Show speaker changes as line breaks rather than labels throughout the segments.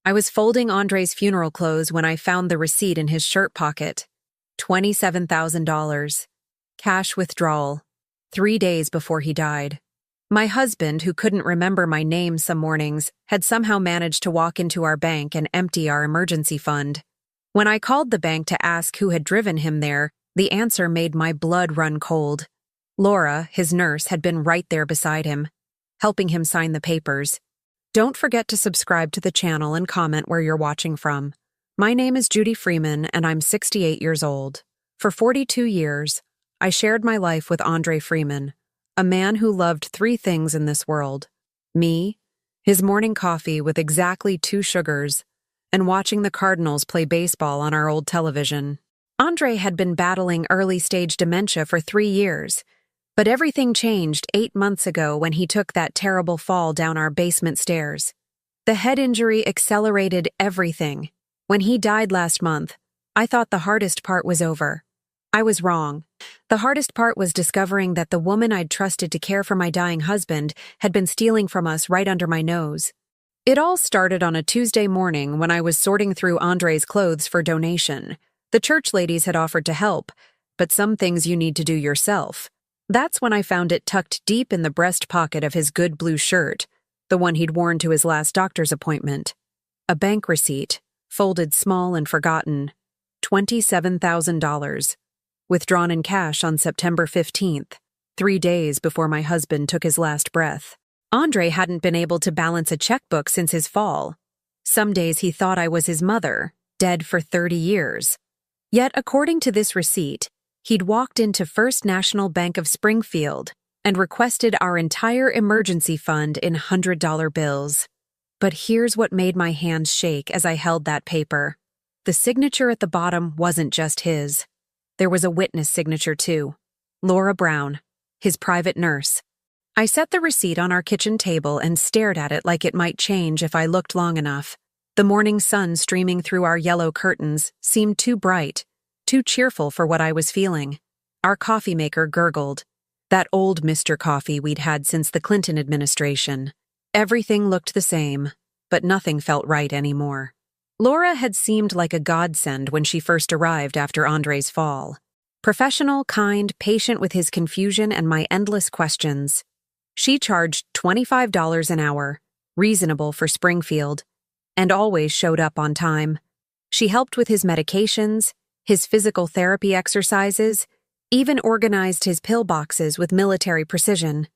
I was folding Andre's funeral clothes when I found the receipt in his shirt pocket. $27,000. Cash withdrawal. 3 days before he died. My husband, who couldn't remember my name some mornings, had somehow managed to walk into our bank and empty our emergency fund. When I called the bank to ask who had driven him there, the answer made my blood run cold. Laura, his nurse, had been right there beside him, helping him sign the papers. Don't forget to subscribe to the channel and comment where you're watching from. My name is Judy Freeman, and I'm 68 years old. For 42 years, I shared my life with Andre Freeman, a man who loved 3 things in this world: me, his morning coffee with exactly 2 sugars, and watching the Cardinals play baseball on our old television. Andre had been battling early-stage dementia for 3 years, but everything changed 8 months ago when he took that terrible fall down our basement stairs. The head injury accelerated everything. When he died last month, I thought the hardest part was over. I was wrong. The hardest part was discovering that the woman I'd trusted to care for my dying husband had been stealing from us right under my nose. It all started on a Tuesday morning when I was sorting through Andre's clothes for donation. The church ladies had offered to help, but some things you need to do yourself. That's when I found it tucked deep in the breast pocket of his good blue shirt, the one he'd worn to his last doctor's appointment. A bank receipt, folded small and forgotten. $27,000. Withdrawn in cash on September 15th, 3 days before my husband took his last breath. Andre hadn't been able to balance a checkbook since his fall. Some days he thought I was his mother, dead for 30 years. Yet, according to this receipt, he'd walked into First National Bank of Springfield and requested our entire emergency fund in $100 bills. But here's what made my hands shake as I held that paper. The signature at the bottom wasn't just his. There was a witness signature too. Laura Brown, his private nurse. I set the receipt on our kitchen table and stared at it like it might change if I looked long enough. The morning sun streaming through our yellow curtains seemed too bright, too cheerful for what I was feeling. Our coffee maker gurgled. That old Mr. Coffee we'd had since the Clinton administration. Everything looked the same, but nothing felt right anymore. Laura had seemed like a godsend when she first arrived after Andre's fall. Professional, kind, patient with his confusion and my endless questions. She charged $25 an hour, reasonable for Springfield, and always showed up on time. She helped with his medications, his physical therapy exercises, even organized his pill boxes with military precision.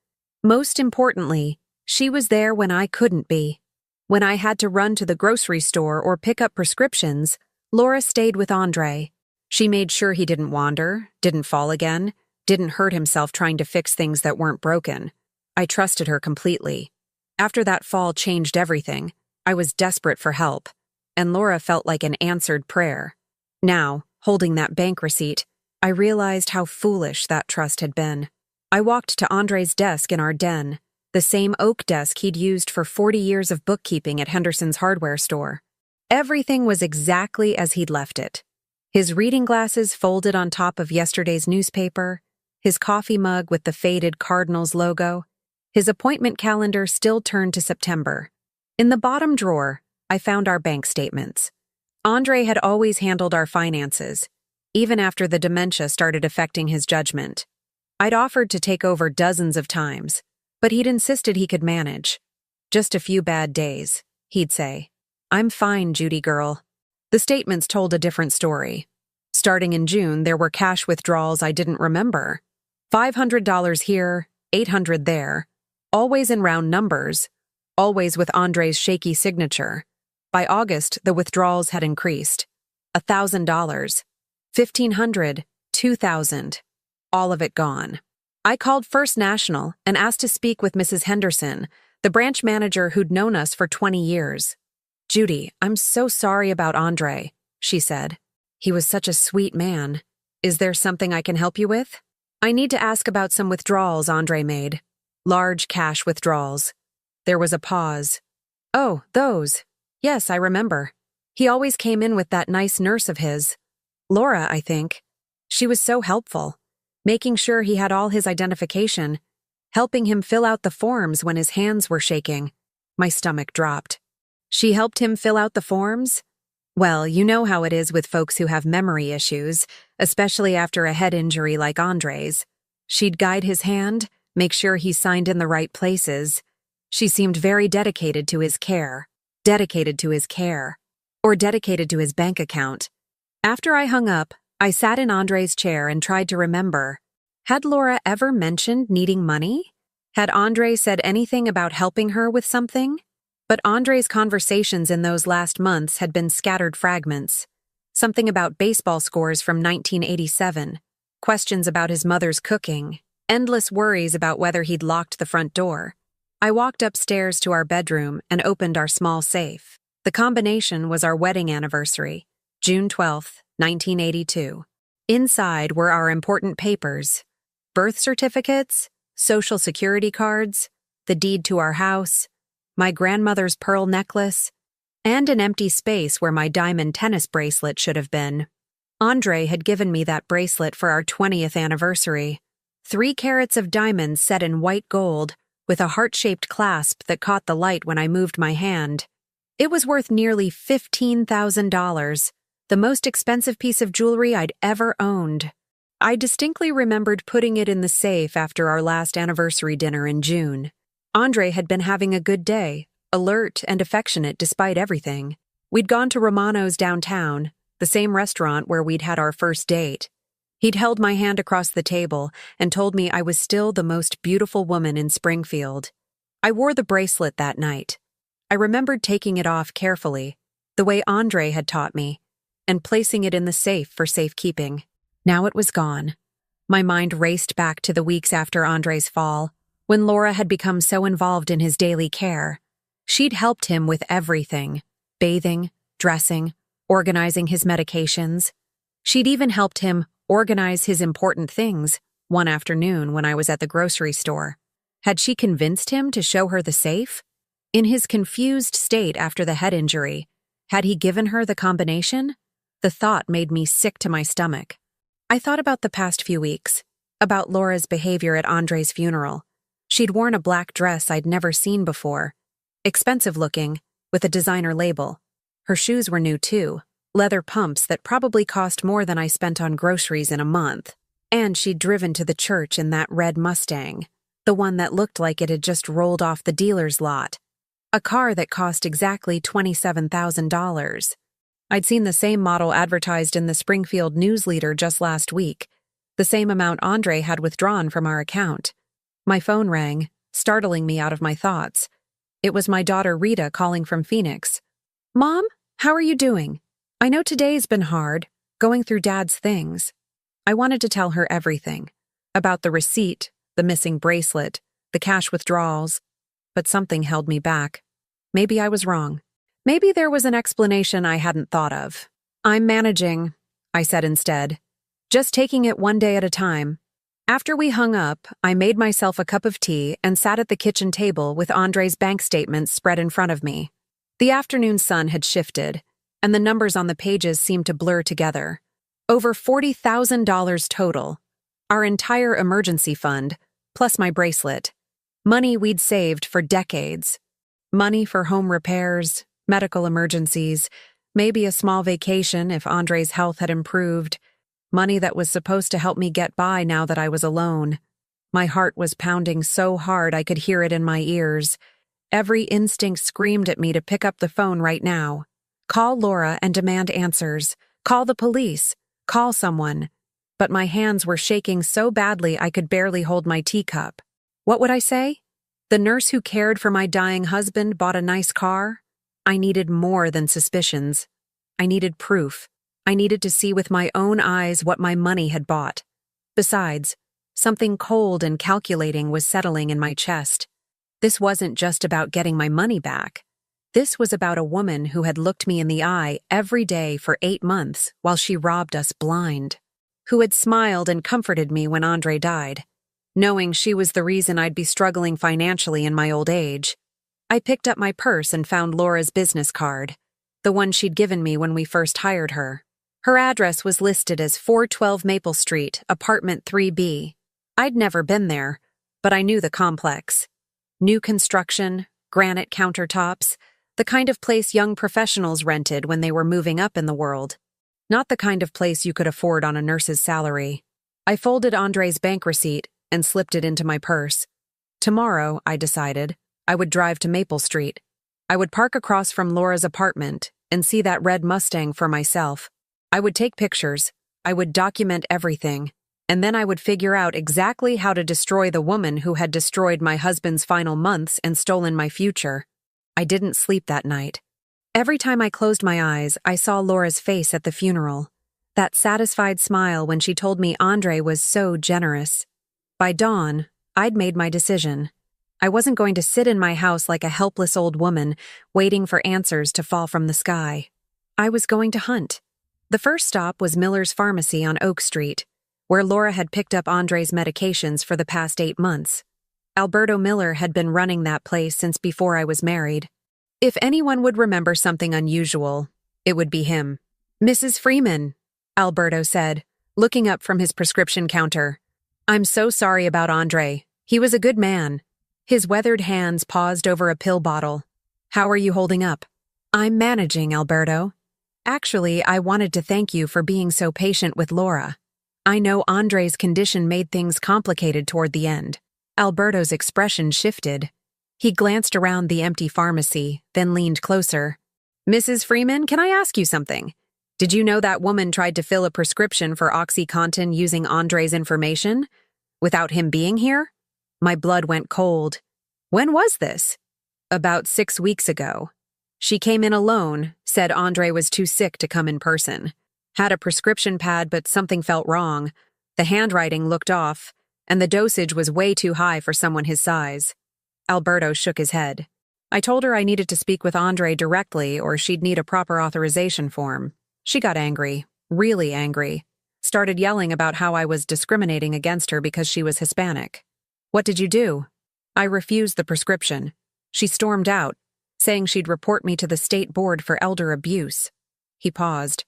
Most importantly, she was there when I couldn't be. When I had to run to the grocery store or pick up prescriptions, Laura stayed with Andre. She made sure he didn't wander, didn't fall again, didn't hurt himself trying to fix things that weren't broken. I trusted her completely. After that fall changed everything, I was desperate for help, and Laura felt like an answered prayer. Now, holding that bank receipt, I realized how foolish that trust had been. I walked to Andre's desk in our den, the same oak desk he'd used for 40 years of bookkeeping at Henderson's hardware store. Everything was exactly as he'd left it. His reading glasses folded on top of yesterday's newspaper, his coffee mug with the faded Cardinals logo, his appointment calendar still turned to September. In the bottom drawer, I found our bank statements. Andre had always handled our finances, even after the dementia started affecting his judgment. I'd offered to take over dozens of times, but he'd insisted he could manage. Just a few bad days, he'd say. "I'm fine, Judy girl." The statements told a different story. Starting in June, there were cash withdrawals I didn't remember. $500 here, $800 there, always in round numbers, always with Andre's shaky signature. By August, the withdrawals had increased. $1,000, $1,500, $2,000, all of it gone. I called First National and asked to speak with Mrs. Henderson, the branch manager who'd known us for 20 years. "Judy, I'm so sorry about Andre," she said. "He was such a sweet man. Is there something I can help you with?" "I need to ask about some withdrawals Andre made. Large cash withdrawals." There was a pause. "Oh, those. Yes, I remember. He always came in with that nice nurse of his. Laura, I think. She was so helpful, making sure he had all his identification, helping him fill out the forms when his hands were shaking." My stomach dropped. She helped him fill out the forms? Well, you know how it is with folks who have memory issues, especially after a head injury like Andre's. She'd guide his hand, make sure he signed in the right places. She seemed very dedicated to his care. Dedicated to his care. Or dedicated to his bank account. After I hung up, I sat in Andre's chair and tried to remember. Had Laura ever mentioned needing money? Had Andre said anything about helping her with something? But Andre's conversations in those last months had been scattered fragments. Something about baseball scores from 1987, questions about his mother's cooking, endless worries about whether he'd locked the front door. I walked upstairs to our bedroom and opened our small safe. The combination was our wedding anniversary, June 12, 1982. Inside were our important papers, birth certificates, social security cards, the deed to our house, my grandmother's pearl necklace, and an empty space where my diamond tennis bracelet should have been. Andre had given me that bracelet for our 20th anniversary. 3 carats of diamonds set in white gold, with a heart-shaped clasp that caught the light when I moved my hand. It was worth nearly $15,000, the most expensive piece of jewelry I'd ever owned. I distinctly remembered putting it in the safe after our last anniversary dinner in June. Andre had been having a good day, alert and affectionate despite everything. We'd gone to Romano's downtown, the same restaurant where we'd had our first date. He'd held my hand across the table and told me I was still the most beautiful woman in Springfield. I wore the bracelet that night. I remembered taking it off carefully, the way Andre had taught me, and placing it in the safe for safekeeping. Now it was gone. My mind raced back to the weeks after Andre's fall, when Laura had become so involved in his daily care. She'd helped him with everything: bathing, dressing, organizing his medications. She'd even helped him organize his important things one afternoon when I was at the grocery store. Had she convinced him to show her the safe? In his confused state after the head injury, had he given her the combination? The thought made me sick to my stomach. I thought about the past few weeks, about Laura's behavior at Andre's funeral. She'd worn a black dress I'd never seen before, expensive looking, with a designer label. Her shoes were new too, leather pumps that probably cost more than I spent on groceries in a month. And she'd driven to the church in that red Mustang, the one that looked like it had just rolled off the dealer's lot. A car that cost exactly $27,000. I'd seen the same model advertised in the Springfield News Leader just last week, the same amount Andre had withdrawn from our account. My phone rang, startling me out of my thoughts. It was my daughter Rita calling from Phoenix. "Mom, how are you doing? I know today's been hard, going through Dad's things." I wanted to tell her everything, about the receipt, the missing bracelet, the cash withdrawals, but something held me back. Maybe I was wrong. Maybe there was an explanation I hadn't thought of. "I'm managing," I said instead. "Just taking it one day at a time." After we hung up, I made myself a cup of tea and sat at the kitchen table with Andre's bank statements spread in front of me. The afternoon sun had shifted, and the numbers on the pages seemed to blur together. Over $40,000 total. Our entire emergency fund, plus my bracelet. Money we'd saved for decades. Money for home repairs, medical emergencies, maybe a small vacation if Andre's health had improved. Money that was supposed to help me get by now that I was alone. My heart was pounding so hard I could hear it in my ears. Every instinct screamed at me to pick up the phone right now. Call Laura and demand answers. Call the police. Call someone. But my hands were shaking so badly I could barely hold my teacup. What would I say? The nurse who cared for my dying husband bought a nice car? I needed more than suspicions. I needed proof. I needed to see with my own eyes what my money had bought. Besides, something cold and calculating was settling in my chest. This wasn't just about getting my money back. This was about a woman who had looked me in the eye every day for 8 months while she robbed us blind. Who had smiled and comforted me when Andre died, knowing she was the reason I'd be struggling financially in my old age. I picked up my purse and found Laura's business card, the one she'd given me when we first hired her. Her address was listed as 412 Maple Street, apartment 3B. I'd never been there, but I knew the complex. New construction, granite countertops, The kind of place young professionals rented when they were moving up in the world. Not the kind of place you could afford on a nurse's salary. I folded Andre's bank receipt and slipped it into my purse. Tomorrow, I decided, I would drive to Maple Street. I would park across from Laura's apartment and see that red Mustang for myself. I would take pictures. I would document everything. And then I would figure out exactly how to destroy the woman who had destroyed my husband's final months and stolen my future. I didn't sleep that night. Every time I closed my eyes, I saw Laura's face at the funeral. That satisfied smile when she told me Andre was so generous. By dawn, I'd made my decision. I wasn't going to sit in my house like a helpless old woman, waiting for answers to fall from the sky. I was going to hunt. The first stop was Miller's Pharmacy on Oak Street, where Laura had picked up Andre's medications for the past 8 months. Alberto Miller had been running that place since before I was married. If anyone would remember something unusual, it would be him. "Mrs. Freeman," Alberto said, looking up from his prescription counter. "I'm so sorry about Andre. He was a good man." His weathered hands paused over a pill bottle. "How are you holding up?" "I'm managing, Alberto. Actually, I wanted to thank you for being so patient with Laura. I know Andre's condition made things complicated toward the end." Alberto's expression shifted. He glanced around the empty pharmacy, then leaned closer. "Mrs. Freeman, can I ask you something? Did you know that woman tried to fill a prescription for OxyContin using Andre's information? Without him being here?" My blood went cold. "When was this?" "About 6 weeks ago. She came in alone, said Andre was too sick to come in person. Had a prescription pad, but something felt wrong. The handwriting looked off, and the dosage was way too high for someone his size." Alberto shook his head. "I told her I needed to speak with Andre directly or she'd need a proper authorization form. She got angry, really angry. Started yelling about how I was discriminating against her because she was Hispanic. What did you do?" "I refused the prescription. She stormed out, saying she'd report me to the State Board for Elder Abuse." He paused.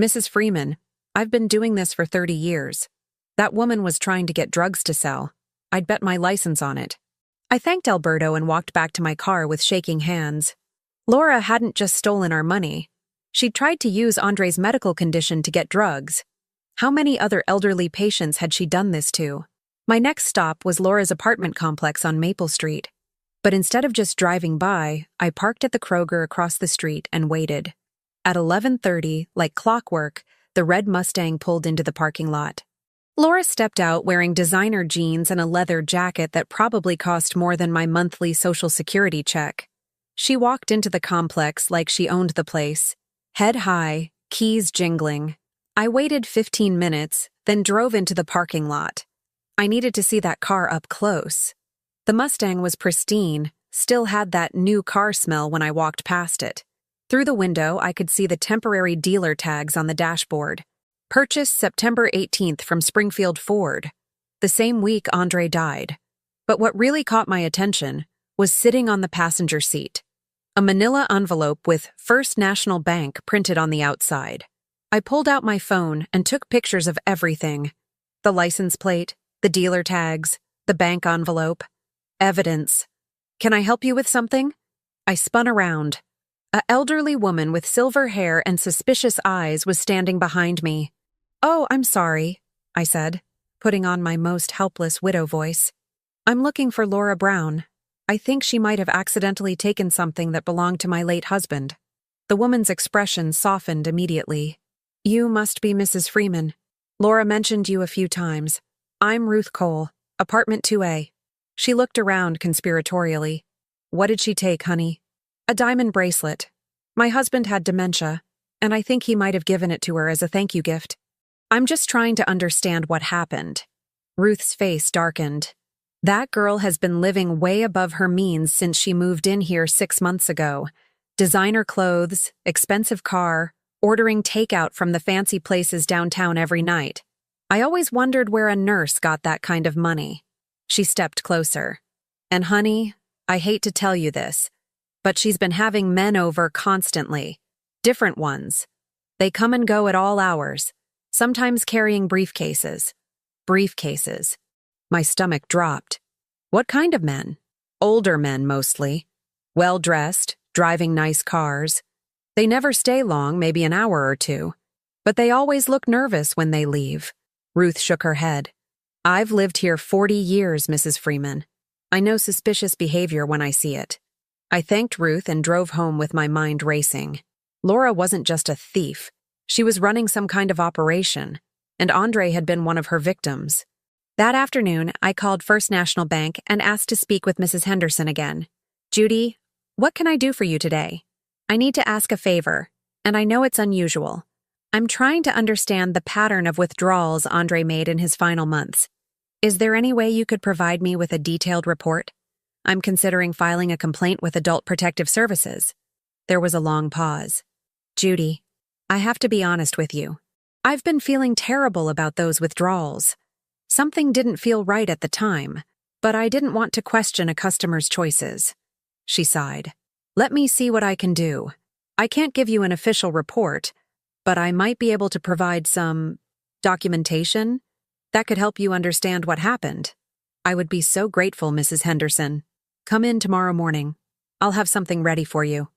"Mrs. Freeman, I've been doing this for 30 years. That woman was trying to get drugs to sell. I'd bet my license on it." I thanked Alberto and walked back to my car with shaking hands. Laura hadn't just stolen our money. She'd tried to use Andre's medical condition to get drugs. How many other elderly patients had she done this to? My next stop was Laura's apartment complex on Maple Street. But instead of just driving by, I parked at the Kroger across the street and waited. At 11:30, like clockwork, the red Mustang pulled into the parking lot. Laura stepped out wearing designer jeans and a leather jacket that probably cost more than my monthly Social Security check. She walked into the complex like she owned the place, head high, keys jingling. I waited 15 minutes, then drove into the parking lot. I needed to see that car up close. The Mustang was pristine, still had that new car smell when I walked past it. Through the window, I could see the temporary dealer tags on the dashboard. Purchased September 18th from Springfield Ford, the same week Andre died. But what really caught my attention was sitting on the passenger seat. A manila envelope with First National Bank printed on the outside. I pulled out my phone and took pictures of everything. The license plate, the dealer tags, the bank envelope. Evidence. "Can I help you with something?" I spun around. An elderly woman with silver hair and suspicious eyes was standing behind me. "Oh, I'm sorry," I said, putting on my most helpless widow voice. "I'm looking for Laura Brown. I think she might have accidentally taken something that belonged to my late husband." The woman's expression softened immediately. "You must be Mrs. Freeman. Laura mentioned you a few times. I'm Ruth Cole, apartment 2A. She looked around conspiratorially. "What did she take, honey?" "A diamond bracelet. My husband had dementia, and I think he might have given it to her as a thank you gift." "I'm just trying to understand what happened." Ruth's face darkened. "That girl has been living way above her means since she moved in here 6 months ago. Designer clothes, expensive car, ordering takeout from the fancy places downtown every night. I always wondered where a nurse got that kind of money." She stepped closer. "And honey, I hate to tell you this, but she's been having men over constantly. Different ones. They come and go at all hours, sometimes carrying briefcases." Briefcases. My stomach dropped. "What kind of men?" "Older men, mostly. Well-dressed, driving nice cars. They never stay long, maybe an hour or two. But they always look nervous when they leave. Ruth shook her head. I've lived here 40 years, Mrs. Freeman. I know suspicious behavior when I see it. I thanked Ruth and drove home with my mind racing. Laura wasn't just a thief. She was running some kind of operation, and Andre had been one of her victims. That afternoon, I called First National Bank and asked to speak with Mrs. Henderson again. Judy, what can I do for you today? I need to ask a favor, and I know it's unusual. I'm trying to understand the pattern of withdrawals Andre made in his final months. Is there any way you could provide me with a detailed report? I'm considering filing a complaint with Adult Protective Services. There was a long pause. Judy, I have to be honest with you. I've been feeling terrible about those withdrawals. Something didn't feel right at the time, but I didn't want to question a customer's choices. She sighed. Let me see what I can do. I can't give you an official report, but I might be able to provide some documentation that could help you understand what happened. I would be so grateful, Mrs. Henderson. Come in tomorrow morning. I'll have something ready for you.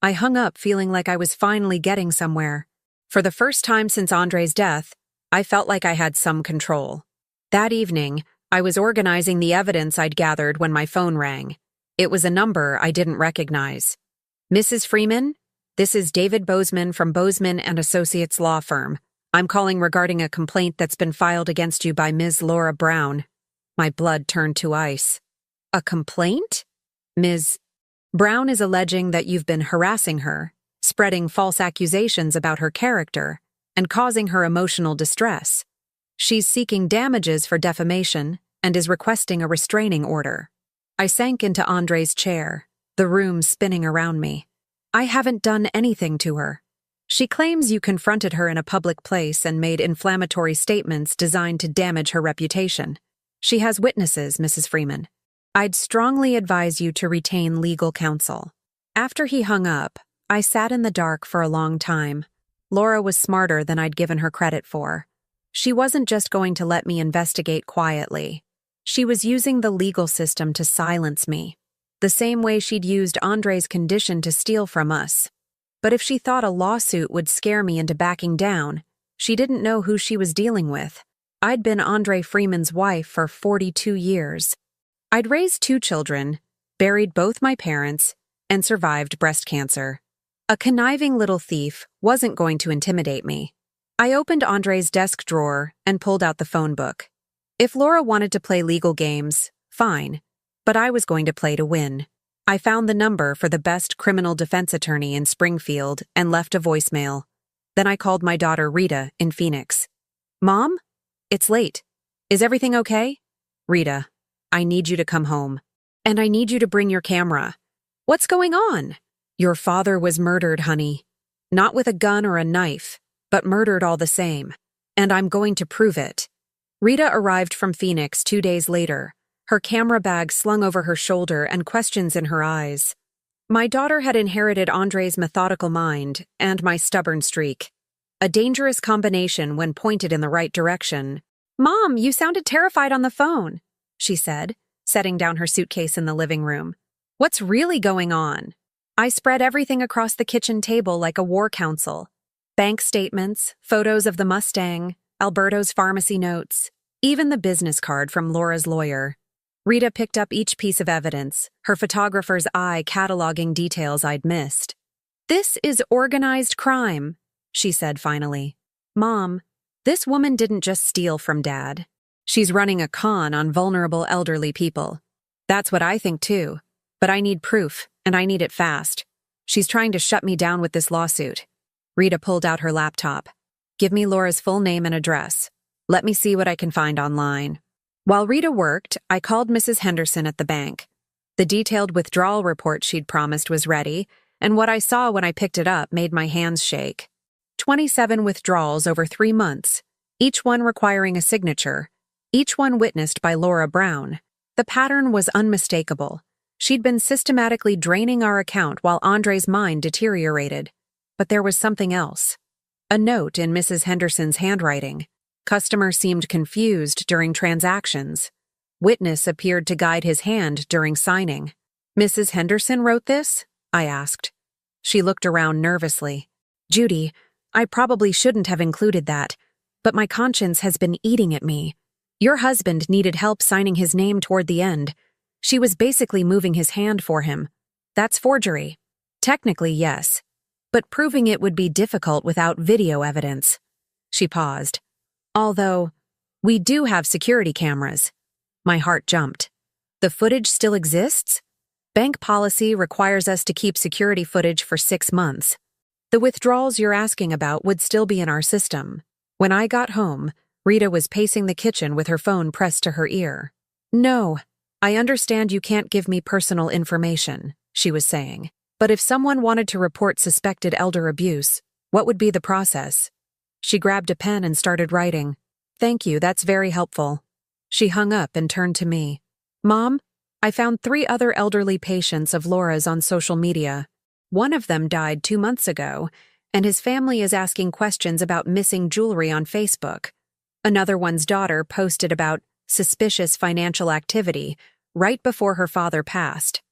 I hung up feeling like I was finally getting somewhere. For the first time since Andre's death, I felt like I had some control. That evening, I was organizing the evidence I'd gathered when my phone rang. It was a number I didn't recognize. Mrs. Freeman, this is David Bozeman from Bozeman and Associates Law Firm. I'm calling regarding a complaint that's been filed against you by Ms. Laura Brown. My blood turned to ice. A complaint? Ms. Brown is alleging that you've been harassing her, spreading false accusations about her character, and causing her emotional distress. She's seeking damages for defamation and is requesting a restraining order. I sank into Andre's chair, the room spinning around me. I haven't done anything to her. She claims you confronted her in a public place and made inflammatory statements designed to damage her reputation. She has witnesses, Mrs. Freeman. I'd strongly advise you to retain legal counsel. After he hung up, I sat in the dark for a long time. Laura was smarter than I'd given her credit for. She wasn't just going to let me investigate quietly. She was using the legal system to silence me, the same way she'd used Andre's condition to steal from us. But if she thought a lawsuit would scare me into backing down, she didn't know who she was dealing with. I'd been Andre Freeman's wife for 42 years. I'd raised 2 children, buried both my parents, and survived breast cancer. A conniving little thief wasn't going to intimidate me. I opened Andre's desk drawer and pulled out the phone book. If Laura wanted to play legal games, fine, but I was going to play to win. I found the number for the best criminal defense attorney in Springfield and left a voicemail. Then I called my daughter Rita in Phoenix. Mom? It's late. Is everything okay? Rita, I need you to come home. And I need you to bring your camera. What's going on? Your father was murdered, honey. Not with a gun or a knife, but murdered all the same. And I'm going to prove it. Rita arrived from Phoenix 2 days later, her camera bag slung over her shoulder and questions in her eyes. My daughter had inherited Andre's methodical mind and my stubborn streak. A dangerous combination when pointed in the right direction. Mom, you sounded terrified on the phone, she said, setting down her suitcase in the living room. What's really going on? I spread everything across the kitchen table like a war council. Bank statements, photos of the Mustang, Alberto's pharmacy notes, even the business card from Laura's lawyer. Rita picked up each piece of evidence, her photographer's eye cataloging details I'd missed. This is organized crime, she said finally. Mom, this woman didn't just steal from Dad. She's running a con on vulnerable elderly people. That's what I think too, but I need proof, and I need it fast. She's trying to shut me down with this lawsuit. Rita pulled out her laptop. Give me Laura's full name and address. Let me see what I can find online. While Rita worked, I called Mrs. Henderson at the bank. The detailed withdrawal report she'd promised was ready, and what I saw when I picked it up made my hands shake. 27 withdrawals over 3 months, each one requiring a signature, each one witnessed by Laura Brown. The pattern was unmistakable. She'd been systematically draining our account while Andre's mind deteriorated. But there was something else. A note in Mrs. Henderson's handwriting. Customer seemed confused during transactions. Witness appeared to guide his hand during signing. Mrs. Henderson wrote this? I asked. She looked around nervously. Judy, I probably shouldn't have included that, but my conscience has been eating at me. Your husband needed help signing his name toward the end. She was basically moving his hand for him. That's forgery. Technically, yes, but proving it would be difficult without video evidence. She paused. Although, we do have security cameras. My heart jumped. The footage still exists? Bank policy requires us to keep security footage for 6 months. The withdrawals you're asking about would still be in our system. When I got home, Rita was pacing the kitchen with her phone pressed to her ear. No, I understand you can't give me personal information, she was saying. But if someone wanted to report suspected elder abuse, what would be the process? She grabbed a pen and started writing. Thank you, that's very helpful. She hung up and turned to me. Mom, I found 3 other elderly patients of Laura's on social media. One of them died 2 months ago, and his family is asking questions about missing jewelry on Facebook. Another one's daughter posted about suspicious financial activity right before her father passed.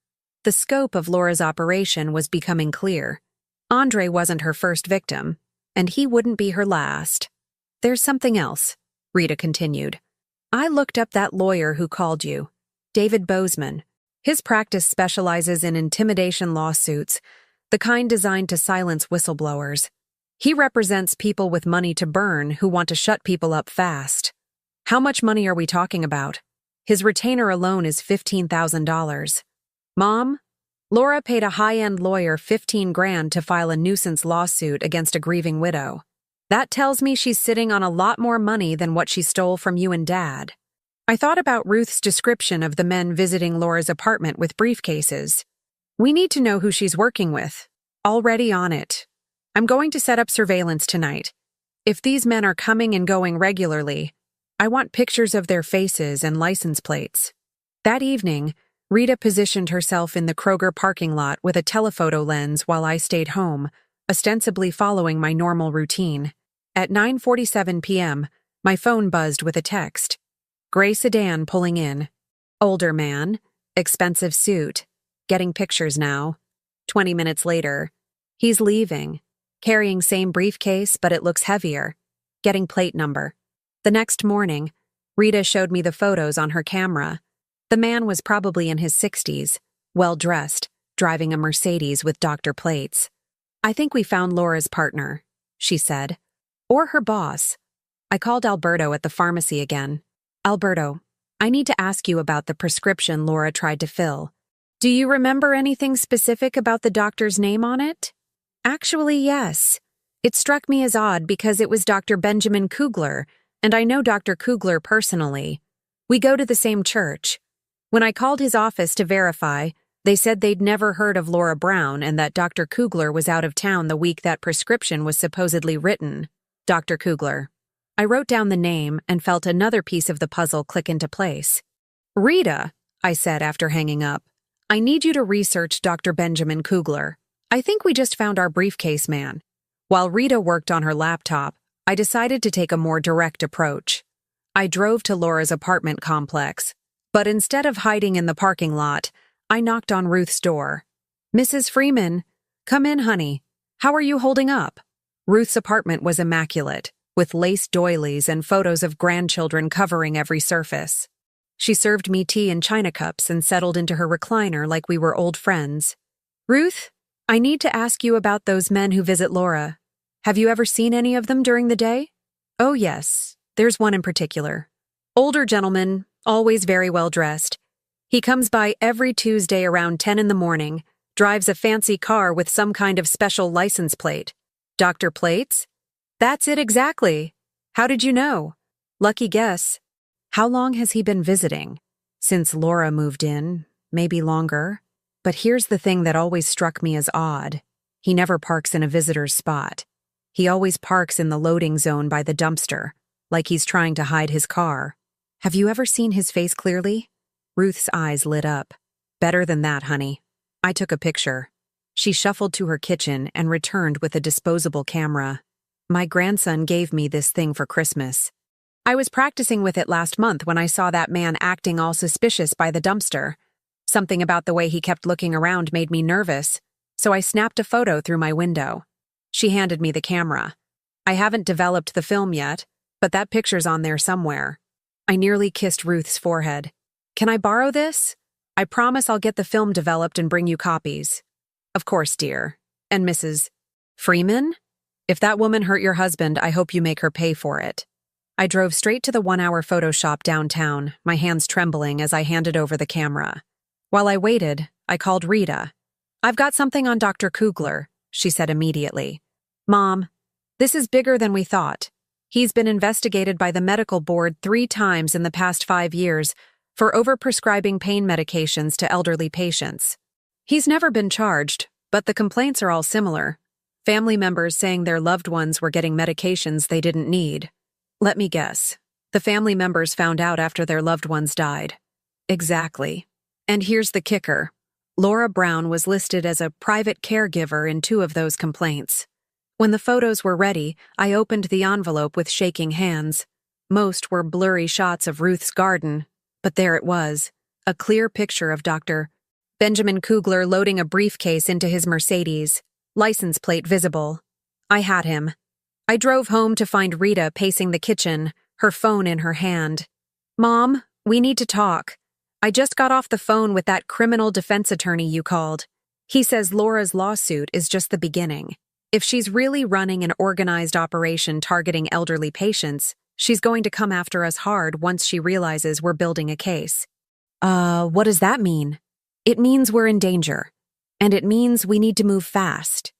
The scope of Laura's operation was becoming clear. Andre wasn't her first victim, and he wouldn't be her last. There's something else, Rita continued. I looked up that lawyer who called you, David Bozeman. His practice specializes in intimidation lawsuits, the kind designed to silence whistleblowers. He represents people with money to burn who want to shut people up fast. How much money are we talking about? His retainer alone is $15,000. Mom, Laura paid a high-end lawyer $15,000 to file a nuisance lawsuit against a grieving widow. That tells me she's sitting on a lot more money than what she stole from you and Dad. I thought about Ruth's description of the men visiting Laura's apartment with briefcases. We need to know who she's working with. Already on it. I'm going to set up surveillance tonight. If these men are coming and going regularly, I want pictures of their faces and license plates. That evening, Rita positioned herself in the Kroger parking lot with a telephoto lens while I stayed home, ostensibly following my normal routine. At 9:47 p.m., my phone buzzed with a text. Gray sedan pulling in. Older man, expensive suit, getting pictures now. 20 minutes later, he's leaving. Carrying same briefcase, but it looks heavier. Getting plate number. The next morning, Rita showed me the photos on her camera. The man was probably in his 60s, well-dressed, driving a Mercedes with doctor plates. I think we found Laura's partner, she said. Or her boss. I called Alberto at the pharmacy again. Alberto, I need to ask you about the prescription Laura tried to fill. Do you remember anything specific about the doctor's name on it? Actually, yes. It struck me as odd because it was Dr. Benjamin Kugler, and I know Dr. Kugler personally. We go to the same church. When I called his office to verify, they said they'd never heard of Laura Brown and that Dr. Kugler was out of town the week that prescription was supposedly written. Dr. Kugler. I wrote down the name and felt another piece of the puzzle click into place. Rita, I said after hanging up, I need you to research Dr. Benjamin Kugler. I think we just found our briefcase man. While Rita worked on her laptop, I decided to take a more direct approach. I drove to Laura's apartment complex, but instead of hiding in the parking lot, I knocked on Ruth's door. Mrs. Freeman, come in, honey. How are you holding up? Ruth's apartment was immaculate, with lace doilies and photos of grandchildren covering every surface. She served me tea in china cups and settled into her recliner like we were old friends. Ruth, I need to ask you about those men who visit Laura. Have you ever seen any of them during the day? Oh yes, there's one in particular. Older gentleman, always very well dressed. He comes by every Tuesday around 10 in the morning, drives a fancy car with some kind of special license plate. Dr. Plates? That's it exactly. How did you know? Lucky guess. How long has he been visiting? Since Laura moved in, maybe longer. But here's the thing that always struck me as odd. He never parks in a visitor's spot. He always parks in the loading zone by the dumpster, like he's trying to hide his car. Have you ever seen his face clearly? Ruth's eyes lit up. Better than that, honey. I took a picture. She shuffled to her kitchen and returned with a disposable camera. My grandson gave me this thing for Christmas. I was practicing with it last month when I saw that man acting all suspicious by the dumpster. Something about the way he kept looking around made me nervous. so I snapped a photo through my window. She handed me the camera. I haven't developed the film yet, but that picture's on there somewhere. I nearly kissed Ruth's forehead. Can I borrow this? I promise I'll get the film developed and bring you copies. Of course, dear. And Mrs. Freeman? If that woman hurt your husband, I hope you make her pay for it. I drove straight to the 1-hour photo shop downtown, my hands trembling as I handed over the camera. While I waited, I called Rita. I've got something on Dr. Kugler, she said immediately. Mom, this is bigger than we thought. He's been investigated by the medical board 3 times in the past 5 years for overprescribing pain medications to elderly patients. He's never been charged, but the complaints are all similar. Family members saying their loved ones were getting medications they didn't need. Let me guess. The family members found out after their loved ones died. Exactly. And here's the kicker. Laura Brown was listed as a private caregiver in 2 of those complaints. When the photos were ready, I opened the envelope with shaking hands. Most were blurry shots of Ruth's garden, but there it was, a clear picture of Dr. Benjamin Kugler loading a briefcase into his Mercedes, license plate visible. I had him. I drove home to find Rita pacing the kitchen, her phone in her hand. Mom, we need to talk. I just got off the phone with that criminal defense attorney you called. He says Laura's lawsuit is just the beginning. If she's really running an organized operation targeting elderly patients, she's going to come after us hard once she realizes we're building a case. What does that mean? It means we're in danger. And it means we need to move fast.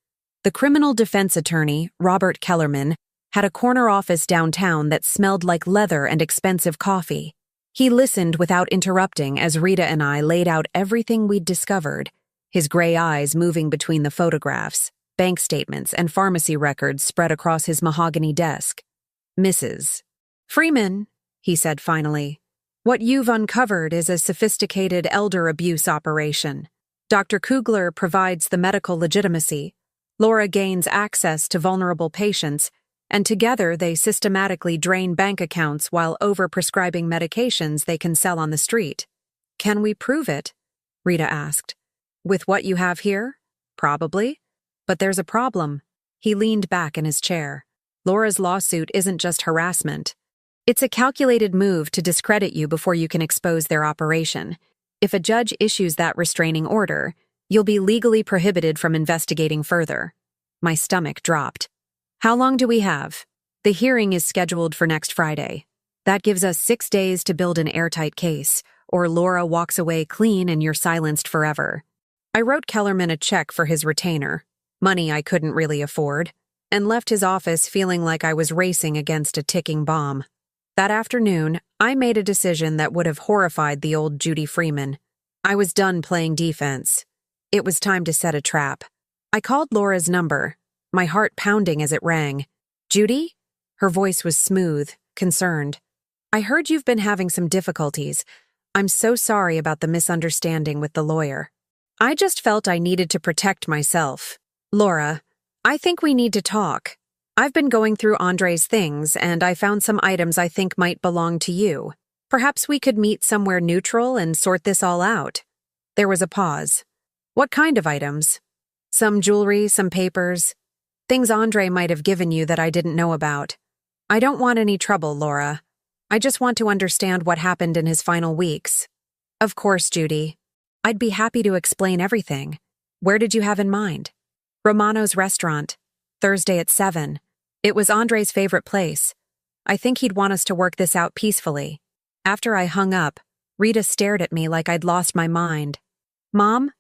The criminal defense attorney, Robert Kellerman, had a corner office downtown that smelled like leather and expensive coffee. He listened without interrupting as Rita and I laid out everything we'd discovered, his gray eyes moving between the photographs, bank statements, and pharmacy records spread across his mahogany desk. Mrs. Freeman, he said finally, what you've uncovered is a sophisticated elder abuse operation. Dr. Kugler provides the medical legitimacy. Laura gains access to vulnerable patients, and together they systematically drain bank accounts while overprescribing medications they can sell on the street. Can we prove it? Rita asked. With what you have here? Probably. But there's a problem. He leaned back in his chair. Laura's lawsuit isn't just harassment. It's a calculated move to discredit you before you can expose their operation. If a judge issues that restraining order, you'll be legally prohibited from investigating further. My stomach dropped. How long do we have? The hearing is scheduled for next Friday. That gives us 6 days to build an airtight case, or Laura walks away clean and you're silenced forever. I wrote Kellerman a check for his retainer, money I couldn't really afford, and left his office feeling like I was racing against a ticking bomb. That afternoon, I made a decision that would have horrified the old Judy Freeman. I was done playing defense. It was time to set a trap. I called Laura's number, my heart pounding as it rang. Judy? Her voice was smooth, concerned. I heard you've been having some difficulties. I'm so sorry about the misunderstanding with the lawyer. I just felt I needed to protect myself. Laura, I think we need to talk. I've been going through Andre's things, and I found some items I think might belong to you. Perhaps we could meet somewhere neutral and sort this all out. There was a pause. What kind of items? Some jewelry, some papers. Things Andre might have given you that I didn't know about. I don't want any trouble, Laura. I just want to understand what happened in his final weeks. Of course, Judy. I'd be happy to explain everything. Where did you have in mind? Romano's restaurant. Thursday at 7. It was Andre's favorite place. I think he'd want us to work this out peacefully. After I hung up, Rita stared at me like I'd lost my mind. Mom,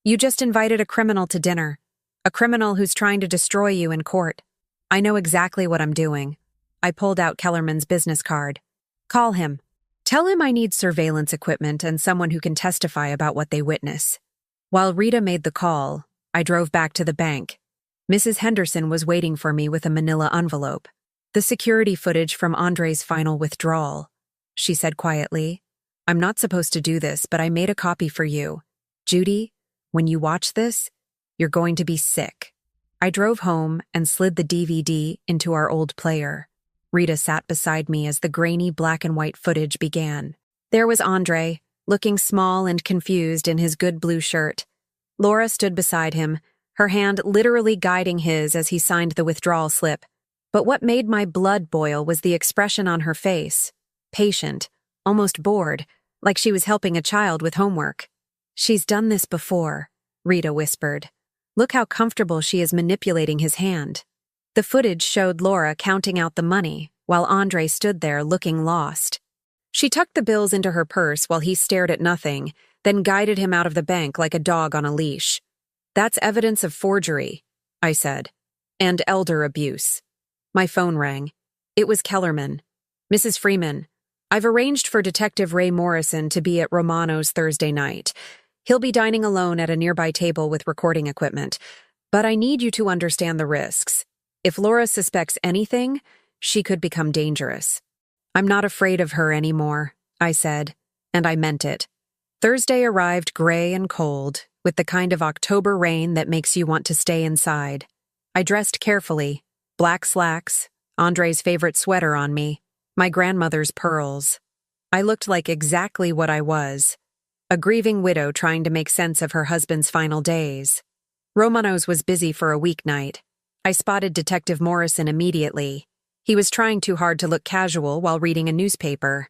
you just invited a criminal to dinner. A criminal who's trying to destroy you in court. I know exactly what I'm doing. I pulled out Kellerman's business card. Call him. Tell him I need surveillance equipment and someone who can testify about what they witness. While Rita made the call, I drove back to the bank. Mrs. Henderson was waiting for me with a manila envelope. The security footage from Andre's final withdrawal. She said quietly, I'm not supposed to do this, but I made a copy for you. Judy, when you watch this, you're going to be sick. I drove home and slid the DVD into our old player. Rita sat beside me as the grainy black and white footage began. There was Andre, looking small and confused in his good blue shirt. Laura stood beside him, her hand literally guiding his as he signed the withdrawal slip. But what made my blood boil was the expression on her face. Patient, almost bored, like she was helping a child with homework. "She's done this before," Rita whispered. "Look how comfortable she is manipulating his hand." The footage showed Laura counting out the money, while Andre stood there looking lost. She tucked the bills into her purse while he stared at nothing, then guided him out of the bank like a dog on a leash. "That's evidence of forgery," I said, "and elder abuse." My phone rang. It was Kellerman. "Mrs. Freeman, I've arranged for Detective Ray Morrison to be at Romano's Thursday night. He'll be dining alone at a nearby table with recording equipment, but I need you to understand the risks. If Laura suspects anything, she could become dangerous." "I'm not afraid of her anymore," I said, and I meant it. Thursday arrived gray and cold, with the kind of October rain that makes you want to stay inside. I dressed carefully. Black slacks, Andre's favorite sweater on me, my grandmother's pearls. I looked like exactly what I was, a grieving widow trying to make sense of her husband's final days. Romano's was busy for a weeknight. I spotted Detective Morrison immediately. He was trying too hard to look casual while reading a newspaper.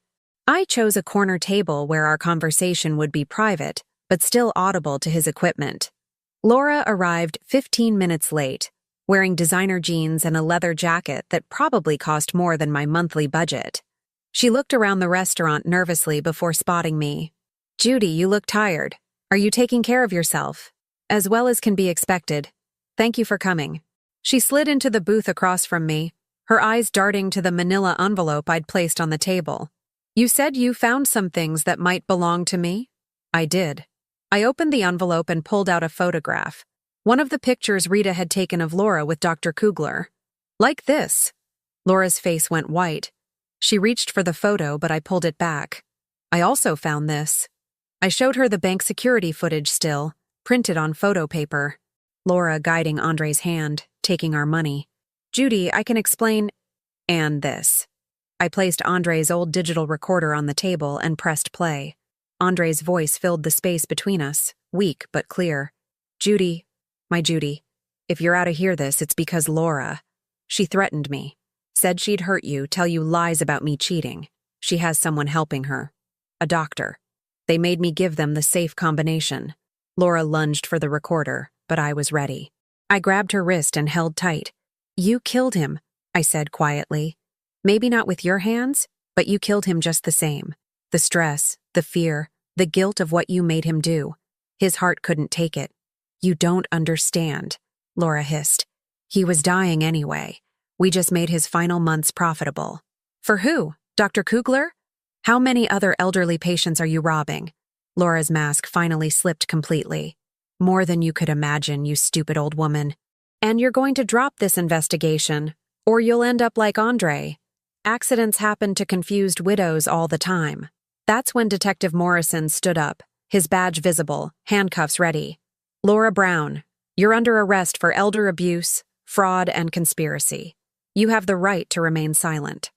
I chose a corner table where our conversation would be private, but still audible to his equipment. Laura arrived 15 minutes late, wearing designer jeans and a leather jacket that probably cost more than my monthly budget. She looked around the restaurant nervously before spotting me. "Judy, you look tired. Are you taking care of yourself?" "As well as can be expected. Thank you for coming." She slid into the booth across from me, her eyes darting to the manila envelope I'd placed on the table. "You said you found some things that might belong to me?" I did. I opened the envelope and pulled out a photograph. One of the pictures Rita had taken of Laura with Dr. Kugler. "Like this." Laura's face went white. She reached for the photo, but I pulled it back. "I also found this." I showed her the bank security footage still, printed on photo paper. Laura guiding Andre's hand, taking our money. "Judy, I can explain—" "And this." I placed Andre's old digital recorder on the table and pressed play. Andre's voice filled the space between us, weak but clear. "Judy, my Judy, if you're out to hear this, it's because Laura. She threatened me. Said she'd hurt you, tell you lies about me cheating. She has someone helping her. A doctor. They made me give them the safe combination." Laura lunged for the recorder, but I was ready. I grabbed her wrist and held tight. "You killed him," I said quietly. "Maybe not with your hands, but you killed him just the same. The stress, the fear, the guilt of what you made him do. His heart couldn't take it." "You don't understand," Laura hissed. "He was dying anyway. We just made his final months profitable." "For who? Dr. Kugler? How many other elderly patients are you robbing?" Laura's mask finally slipped completely. "More than you could imagine, you stupid old woman. And you're going to drop this investigation, or you'll end up like Andre. Accidents happen to confused widows all the time." That's when Detective Morrison stood up, his badge visible, handcuffs ready. "Laura Brown, you're under arrest for elder abuse, fraud, and conspiracy. You have the right to remain silent."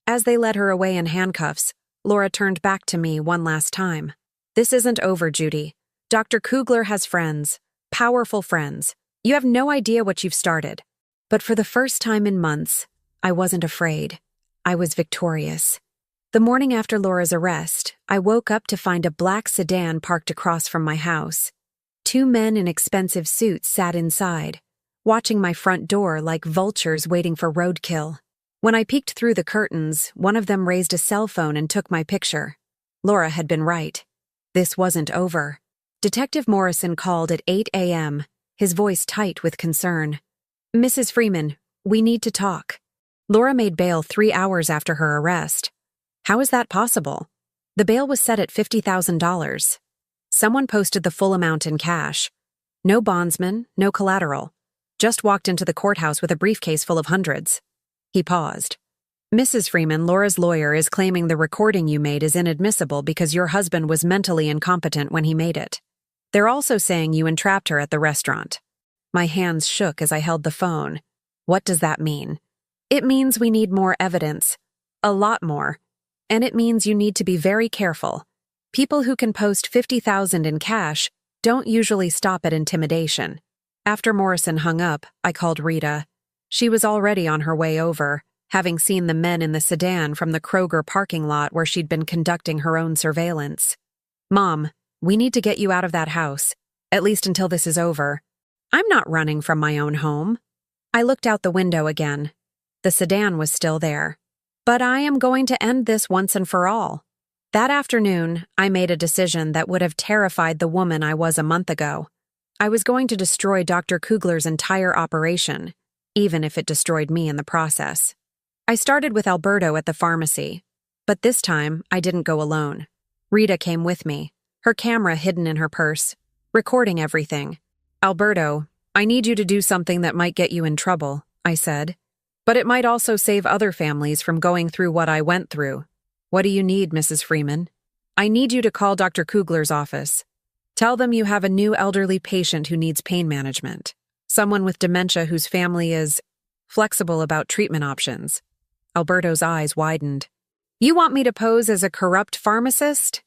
As they led her away in handcuffs, Laura turned back to me one last time. "This isn't over, Judy. Dr. Kugler has friends, powerful friends. You have no idea what you've started." But for the first time in months, I wasn't afraid. I was victorious. The morning after Laura's arrest, I woke up to find a black sedan parked across from my house. 2 men in expensive suits sat inside, watching my front door like vultures waiting for roadkill. When I peeked through the curtains, one of them raised a cell phone and took my picture. Laura had been right. This wasn't over. Detective Morrison called at 8 a.m., his voice tight with concern. "Mrs. Freeman, we need to talk." Laura made bail 3 hours after her arrest. How is that possible? The bail was set at $50,000. Someone posted the full amount in cash. No bondsman, no collateral. Just walked into the courthouse with a briefcase full of hundreds. He paused. "Mrs. Freeman, Laura's lawyer is claiming the recording you made is inadmissible because your husband was mentally incompetent when he made it. They're also saying you entrapped her at the restaurant." My hands shook as I held the phone. "What does that mean?" "It means we need more evidence. A lot more. And it means you need to be very careful. People who can post $50,000 in cash don't usually stop at intimidation. After Morrison hung up, I called Rita. She was already on her way over, having seen the men in the sedan from the Kroger parking lot where she'd been conducting her own surveillance. "Mom, we need to get you out of that house, at least until this is over." "I'm not running from my own home." I looked out the window again. The sedan was still there. "But I am going to end this once and for all." That afternoon, I made a decision that would have terrified the woman I was a month ago. I was going to destroy Dr. Kugler's entire operation, even if it destroyed me in the process. I started with Alberto at the pharmacy, but this time I didn't go alone. Rita came with me, her camera hidden in her purse, recording everything. "Alberto, I need you to do something that might get you in trouble," I said. "But it might also save other families from going through what I went through." "What do you need, Mrs. Freeman?" "I need you to call Dr. Kugler's office. Tell them you have a new elderly patient who needs pain management. Someone with dementia whose family is flexible about treatment options." Alberto's eyes widened. "You want me to pose as a corrupt pharmacist?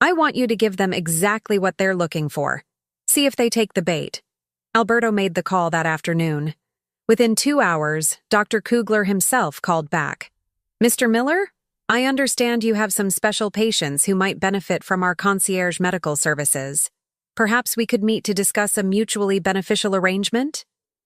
I want you to give them exactly what they're looking for. See if they take the bait." Alberto made the call that afternoon. Within 2 hours, Dr. Kugler himself called back. "Mr. Miller? I understand you have some special patients who might benefit from our concierge medical services. Perhaps we could meet to discuss a mutually beneficial arrangement?"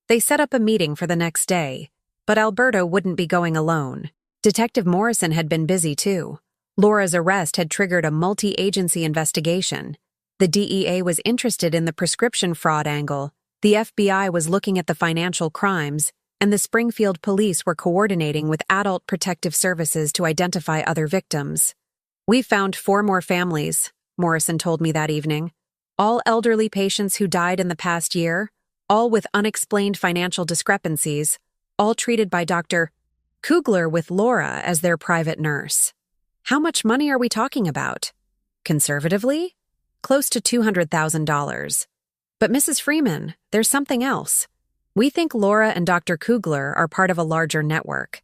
They set up a meeting for the next day, but Alberto wouldn't be going alone. Detective Morrison had been busy too. Laura's arrest had triggered a multi-agency investigation. The DEA was interested in the prescription fraud angle, the FBI was looking at the financial crimes, and the Springfield police were coordinating with Adult Protective Services to identify other victims. "We found 4 more families," Morrison told me that evening. "All elderly patients who died in the past year, all with unexplained financial discrepancies, all treated by Dr. Kugler with Laura as their private nurse." "How much money are we talking about?" "Conservatively? Close to $200,000. But Mrs. Freeman, there's something else. We think Laura and Dr. Kugler are part of a larger network.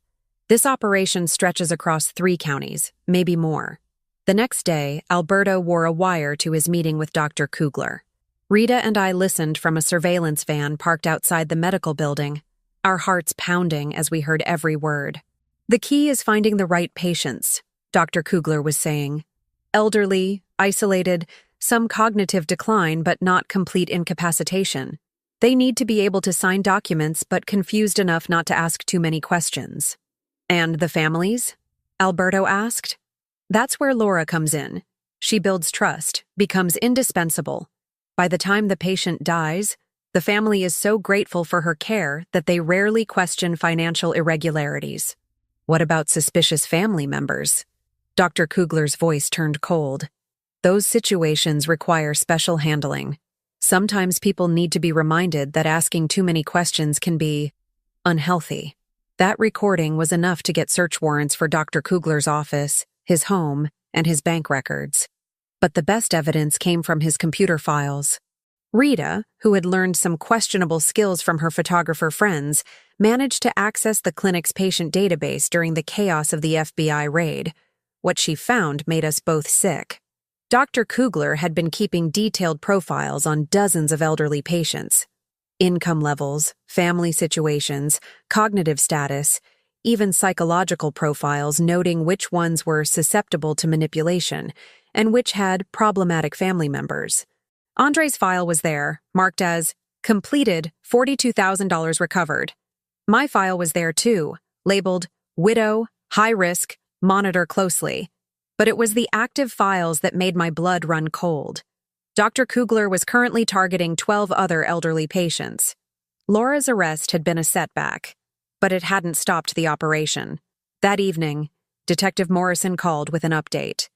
This operation stretches across 3 counties, maybe more." The next day, Alberto wore a wire to his meeting with Dr. Kugler. Rita and I listened from a surveillance van parked outside the medical building, our hearts pounding as we heard every word. "The key is finding the right patients," Dr. Kugler was saying. "Elderly, isolated, some cognitive decline but not complete incapacitation. They need to be able to sign documents but confused enough not to ask too many questions." "And the families?" Alberto asked. "That's where Laura comes in. She builds trust, becomes indispensable. By the time the patient dies, the family is so grateful for her care that they rarely question financial irregularities." "What about suspicious family members?" Dr. Kugler's voice turned cold. "Those situations require special handling. Sometimes people need to be reminded that asking too many questions can be unhealthy." That recording was enough to get search warrants for Dr. Kugler's office, his home, and his bank records. But the best evidence came from his computer files. Rita, who had learned some questionable skills from her photographer friends, managed to access the clinic's patient database during the chaos of the FBI raid. What she found made us both sick. Dr. Kugler had been keeping detailed profiles on dozens of elderly patients. Income levels, family situations, cognitive status, even psychological profiles noting which ones were susceptible to manipulation and which had problematic family members. Andre's file was there, marked as completed, $42,000 recovered. My file was there too, labeled widow, high risk, monitor closely. But it was the active files that made my blood run cold. Dr. Kugler was currently targeting 12 other elderly patients. Laura's arrest had been a setback, but it hadn't stopped the operation. That evening, Detective Morrison called with an update.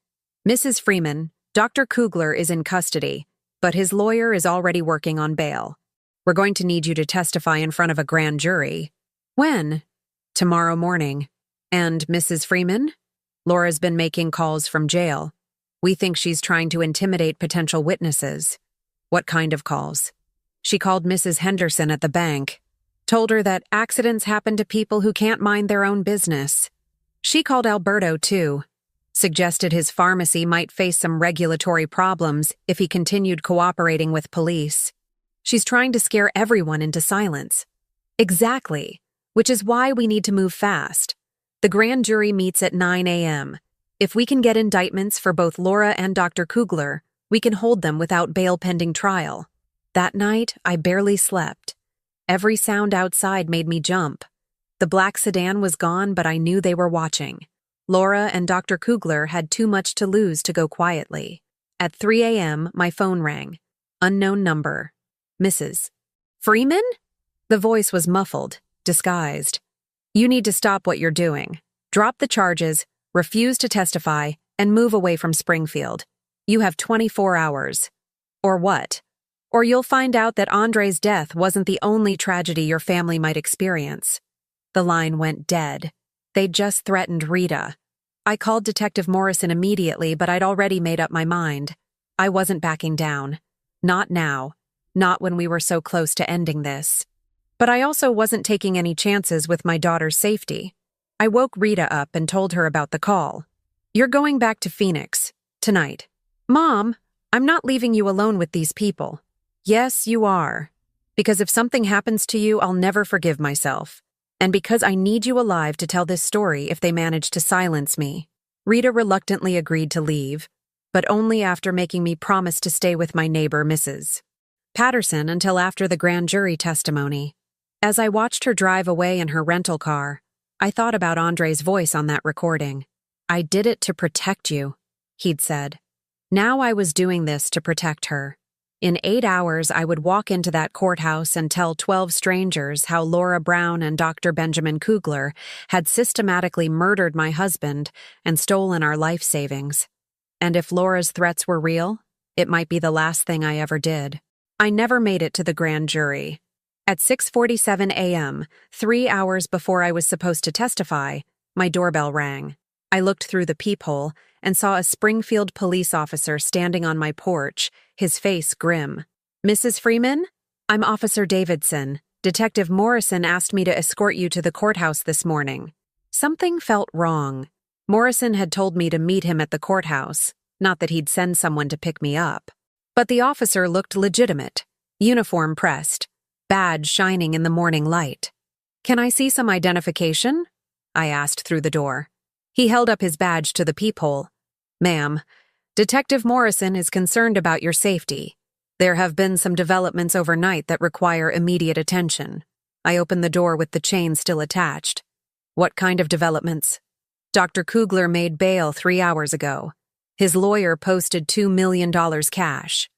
"Mrs. Freeman, Dr. Kugler is in custody, but his lawyer is already working on bail. We're going to need you to testify in front of a grand jury." "When?" "Tomorrow morning." "And Mrs. Freeman?" "Laura's been making calls from jail. We think she's trying to intimidate potential witnesses." "What kind of calls?" "She called Mrs. Henderson at the bank, told her that accidents happen to people who can't mind their own business. She called Alberto too, suggested his pharmacy might face some regulatory problems if he continued cooperating with police. She's trying to scare everyone into silence. Exactly. Which is why we need to move fast. The grand jury meets at 9 a.m. If we can get indictments for both Laura and Dr. Kugler, we can hold them without bail pending trial. That night, I barely slept. Every sound outside made me jump. The black sedan was gone, but I knew they were watching. Laura and Dr. Kugler had too much to lose to go quietly. At 3 a.m., my phone rang. Unknown number. Mrs. Freeman? The voice was muffled, disguised. You need to stop what you're doing. Drop the charges, refuse to testify, and move away from Springfield. You have 24 hours. Or what? Or you'll find out that Andre's death wasn't the only tragedy your family might experience. The line went dead. They'd just threatened Rita. I called Detective Morrison immediately, but I'd already made up my mind. I wasn't backing down. Not now. Not when we were so close to ending this. But I also wasn't taking any chances with my daughter's safety. I woke Rita up and told her about the call. You're going back to Phoenix. Tonight. Mom, I'm not leaving you alone with these people. Yes, you are. Because if something happens to you, I'll never forgive myself. And because I need you alive to tell this story if they manage to silence me. Rita reluctantly agreed to leave, but only after making me promise to stay with my neighbor, Mrs. Patterson, until after the grand jury testimony. As I watched her drive away in her rental car, I thought about Andre's voice on that recording. I did it to protect you, he'd said. Now I was doing this to protect her. In 8 hours, I would walk into that courthouse and tell 12 strangers how Laura Brown and Dr. Benjamin Kugler had systematically murdered my husband and stolen our life savings. And if Laura's threats were real, it might be the last thing I ever did. I never made it to the grand jury. At 6:47 a.m., 3 hours before I was supposed to testify, my doorbell rang. I looked through the peephole and saw a Springfield police officer standing on my porch, his face grim. Mrs. Freeman? I'm Officer Davidson. Detective Morrison asked me to escort you to the courthouse this morning. Something felt wrong. Morrison had told me to meet him at the courthouse, not that he'd send someone to pick me up. But the officer looked legitimate, uniform pressed, badge shining in the morning light. Can I see some identification? I asked through the door. He held up his badge to the peephole. Ma'am, Detective Morrison is concerned about your safety. There have been some developments overnight that require immediate attention. I opened the door with the chain still attached. What kind of developments? Dr. Kugler made bail 3 hours ago. His lawyer posted $2 million cash.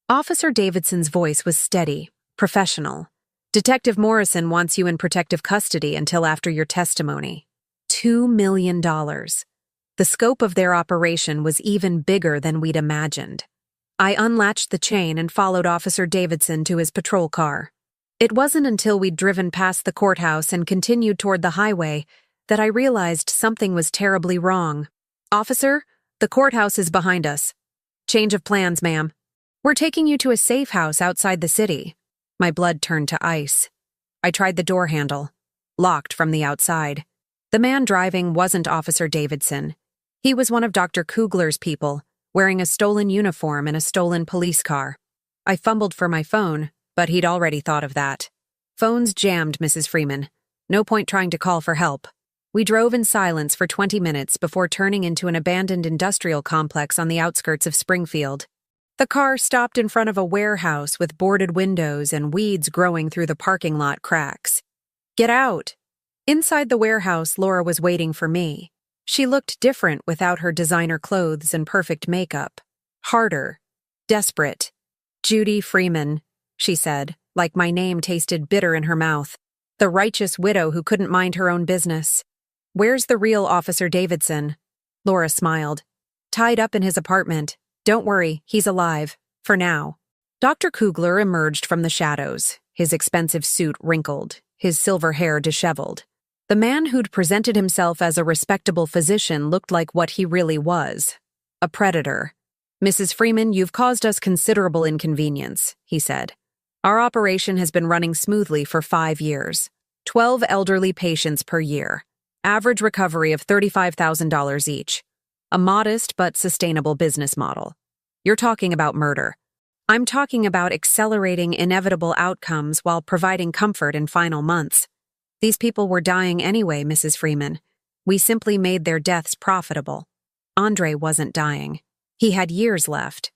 Officer Davidson's voice was steady, professional. Detective Morrison wants you in protective custody until after your testimony. $2 million. The scope of their operation was even bigger than we'd imagined. I unlatched the chain and followed Officer Davidson to his patrol car. It wasn't until we'd driven past the courthouse and continued toward the highway that I realized something was terribly wrong. Officer, the courthouse is behind us. Change of plans, ma'am. We're taking you to a safe house outside the city. My blood turned to ice. I tried the door handle. Locked from the outside. The man driving wasn't Officer Davidson. He was one of Dr. Kugler's people, wearing a stolen uniform and a stolen police car. I fumbled for my phone, but he'd already thought of that. Phone's jammed, Mrs. Freeman. No point trying to call for help. We drove in silence for 20 minutes before turning into an abandoned industrial complex on the outskirts of Springfield. The car stopped in front of a warehouse with boarded windows and weeds growing through the parking lot cracks. Get out! Inside the warehouse, Laura was waiting for me. She looked different without her designer clothes and perfect makeup. Harder. Desperate. Judy Freeman, she said, like my name tasted bitter in her mouth. The righteous widow who couldn't mind her own business. Where's the real Officer Davidson? Laura smiled. Tied up in his apartment. Don't worry, he's alive. For now. Dr. Kugler emerged from the shadows, his expensive suit wrinkled, his silver hair disheveled. The man who'd presented himself as a respectable physician looked like what he really was. A predator. Mrs. Freeman, you've caused us considerable inconvenience, he said. Our operation has been running smoothly for 5 years. 12 elderly patients per year. Average recovery of $35,000 each. A modest but sustainable business model. You're talking about murder. I'm talking about accelerating inevitable outcomes while providing comfort in final months. These people were dying anyway, Mrs. Freeman. We simply made their deaths profitable. Andre wasn't dying. He had years left.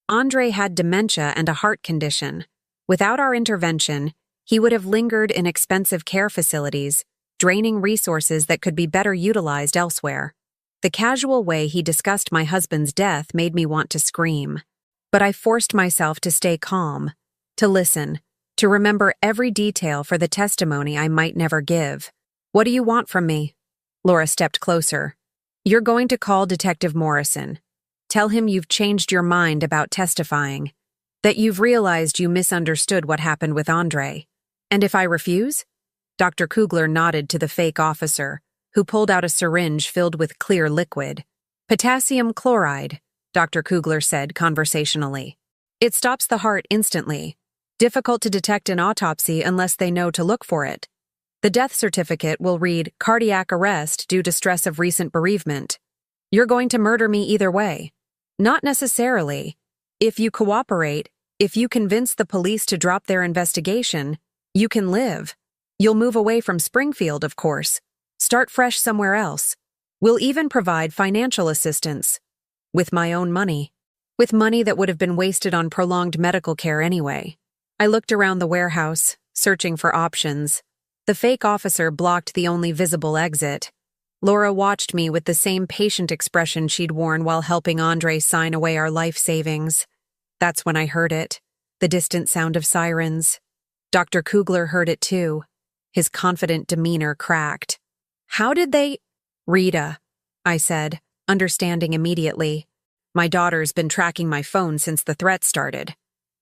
Andre had dementia and a heart condition. Without our intervention, he would have lingered in expensive care facilities, draining resources that could be better utilized elsewhere. The casual way he discussed my husband's death made me want to scream. But I forced myself to stay calm, to listen, to remember every detail for the testimony I might never give. What do you want from me? Laura stepped closer. You're going to call Detective Morrison. Tell him you've changed your mind about testifying, that you've realized you misunderstood what happened with Andre. And if I refuse? Dr. Kugler nodded to the fake officer, who pulled out a syringe filled with clear liquid. Potassium chloride, Dr. Kugler said conversationally. It stops the heart instantly. Difficult to detect in autopsy unless they know to look for it. The death certificate will read cardiac arrest due to stress of recent bereavement. You're going to murder me either way. Not necessarily. If you cooperate, if you convince the police to drop their investigation, you can live. You'll move away from Springfield, of course. Start fresh somewhere else. We'll even provide financial assistance. With my own money. With money that would have been wasted on prolonged medical care anyway. I looked around the warehouse, searching for options. The fake officer blocked the only visible exit. Laura watched me with the same patient expression she'd worn while helping Andre sign away our life savings. That's when I heard it, the distant sound of sirens. Dr. Kugler heard it too. His confident demeanor cracked. How did they— Rita, I said, understanding immediately. My daughter's been tracking my phone since the threat started.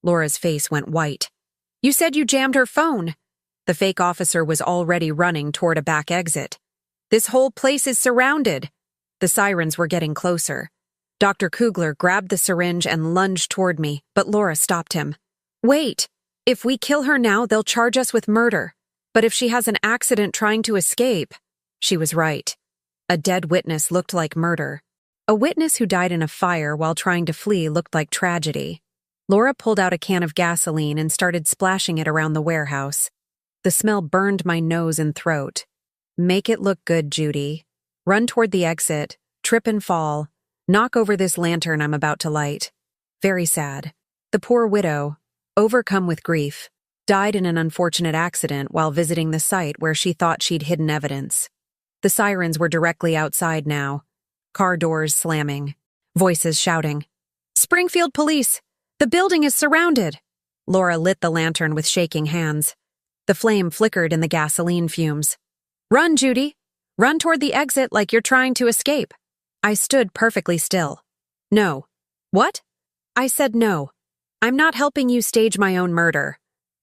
Laura's face went white. You said you jammed her phone. The fake officer was already running toward a back exit. This whole place is surrounded. The sirens were getting closer. Dr. Kugler grabbed the syringe and lunged toward me, but Laura stopped him. Wait. If we kill her now, they'll charge us with murder. But if she has an accident trying to escape— She was right. A dead witness looked like murder. A witness who died in a fire while trying to flee looked like tragedy. Laura pulled out a can of gasoline and started splashing it around the warehouse. The smell burned my nose and throat. Make it look good, Judy. Run toward the exit, trip and fall, knock over this lantern I'm about to light. Very sad. The poor widow, overcome with grief, died in an unfortunate accident while visiting the site where she thought she'd hidden evidence. The sirens were directly outside now. Car doors slamming. Voices shouting. Springfield police! The building is surrounded! Laura lit the lantern with shaking hands. The flame flickered in the gasoline fumes. Run, Judy! Run toward the exit like you're trying to escape. I stood perfectly still. No. What? I said no. I'm not helping you stage my own murder.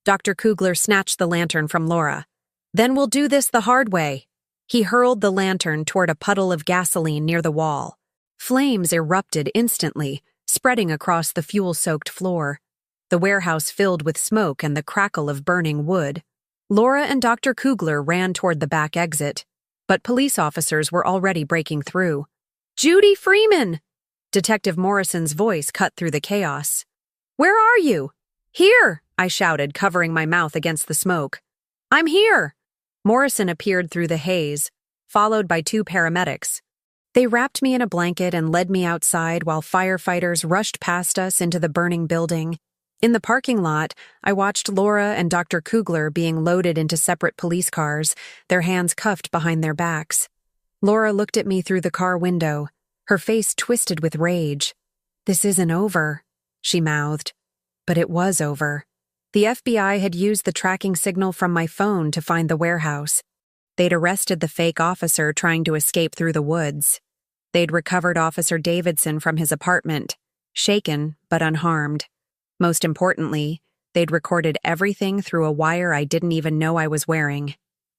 Dr. Kugler snatched the lantern from Laura. Then we'll do this the hard way. He hurled the lantern toward a puddle of gasoline near the wall. Flames erupted instantly, spreading across the fuel-soaked floor. The warehouse filled with smoke and the crackle of burning wood. Laura and Dr. Kugler ran toward the back exit, but police officers were already breaking through. Judy Freeman! Detective Morrison's voice cut through the chaos. Where are you? Here! I shouted, covering my mouth against the smoke. I'm here! Morrison appeared through the haze, followed by two paramedics. They wrapped me in a blanket and led me outside while firefighters rushed past us into the burning building. In the parking lot, I watched Laura and Dr. Kugler being loaded into separate police cars, their hands cuffed behind their backs. Laura looked at me through the car window, her face twisted with rage. This isn't over, she mouthed. But it was over. The FBI had used the tracking signal from my phone to find the warehouse. They'd arrested the fake officer trying to escape through the woods. They'd recovered Officer Davidson from his apartment, shaken but unharmed. Most importantly, they'd recorded everything through a wire I didn't even know I was wearing.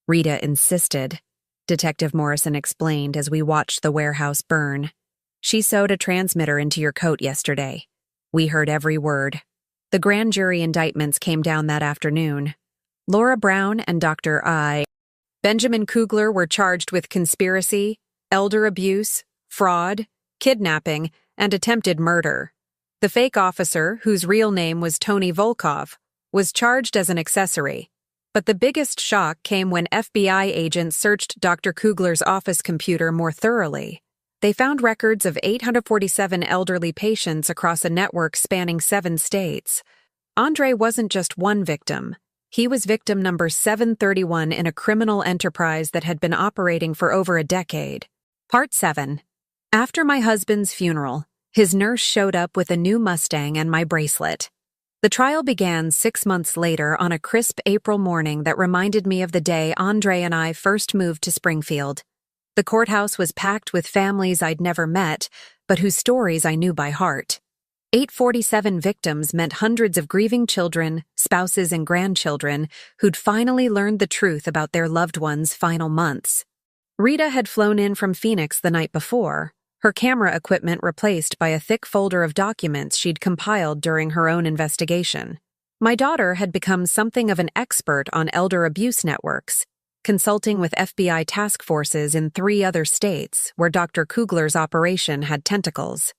Rita insisted, Detective Morrison explained as we watched the warehouse burn. She sewed a transmitter into your coat yesterday. We heard every word. The grand jury indictments came down that afternoon. Laura Brown and Dr. Benjamin Kugler were charged with conspiracy, elder abuse, fraud, kidnapping, and attempted murder. The fake officer, whose real name was Tony Volkov, was charged as an accessory. But the biggest shock came when FBI agents searched Dr. Kugler's office computer more thoroughly. They found records of 847 elderly patients across a network spanning 7 states. Andre wasn't just one victim. He was victim number 731 in a criminal enterprise that had been operating for over a decade. Part 7. After my husband's funeral, his nurse showed up with a new Mustang and my bracelet. The trial began 6 months later on a crisp April morning that reminded me of the day Andre and I first moved to Springfield. The courthouse was packed with families I'd never met, but whose stories I knew by heart. 847 victims meant hundreds of grieving children, spouses, and grandchildren who'd finally learned the truth about their loved ones' final months. Rita had flown in from Phoenix the night before, her camera equipment replaced by a thick folder of documents she'd compiled during her own investigation. My daughter had become something of an expert on elder abuse networks, consulting with FBI task forces in 3 other states where Dr. Kugler's operation had tentacles.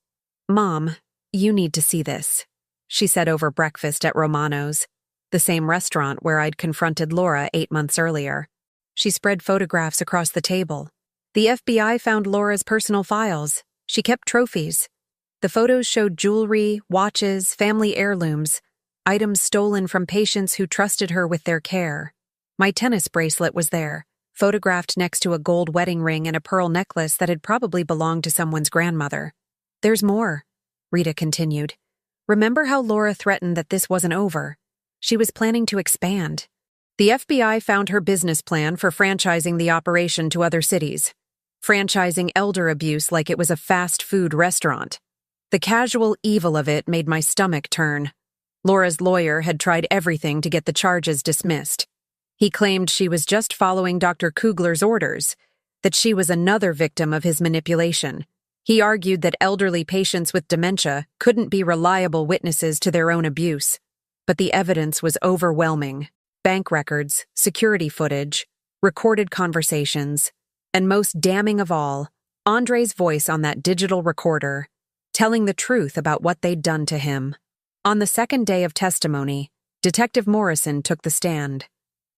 "Mom, you need to see this," she said over breakfast at Romano's, the same restaurant where I'd confronted Laura 8 months earlier. She spread photographs across the table. The FBI found Laura's personal files. She kept trophies. The photos showed jewelry, watches, family heirlooms, items stolen from patients who trusted her with their care. My tennis bracelet was there, photographed next to a gold wedding ring and a pearl necklace that had probably belonged to someone's grandmother. "There's more," Rita continued. "Remember how Laura threatened that this wasn't over? She was planning to expand. The FBI found her business plan for franchising the operation to other cities, franchising elder abuse like it was a fast food restaurant. The casual evil of it made my stomach turn. Laura's lawyer had tried everything to get the charges dismissed. He claimed she was just following Dr. Kugler's orders, that she was another victim of his manipulation. He argued that elderly patients with dementia couldn't be reliable witnesses to their own abuse. But the evidence was overwhelming. Bank records, security footage, recorded conversations, and most damning of all, Andre's voice on that digital recorder, telling the truth about what they'd done to him. On the second day of testimony, Detective Morrison took the stand.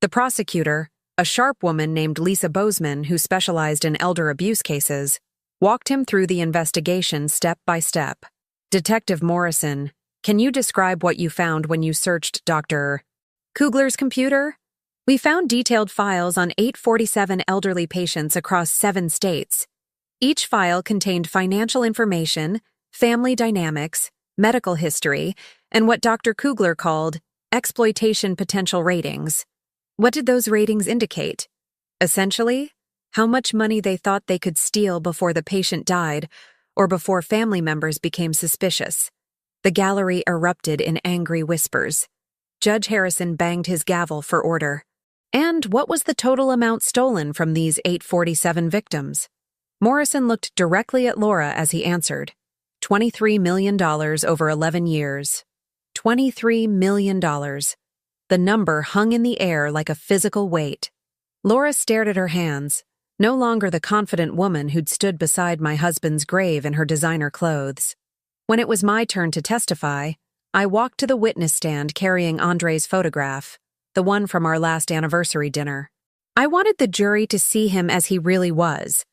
The prosecutor, a sharp woman named Lisa Bozeman who specialized in elder abuse cases, walked him through the investigation step by step. "Detective Morrison, can you describe what you found when you searched Dr. Kugler's computer?" "We found detailed files on 847 elderly patients across 7 states. Each file contained financial information, family dynamics, medical history, and what Dr. Kugler called exploitation potential ratings." "What did those ratings indicate?" "Essentially, how much money they thought they could steal before the patient died or before family members became suspicious." The gallery erupted in angry whispers. Judge Harrison banged his gavel for order. "And what was the total amount stolen from these 847 victims?" Morrison looked directly at Laura as he answered. $23 million over 11 years. $23 million. The number hung in the air like a physical weight. Laura stared at her hands, no longer the confident woman who'd stood beside my husband's grave in her designer clothes. When it was my turn to testify, I walked to the witness stand carrying Andre's photograph, the one from our last anniversary dinner. I wanted the jury to see him as he really was,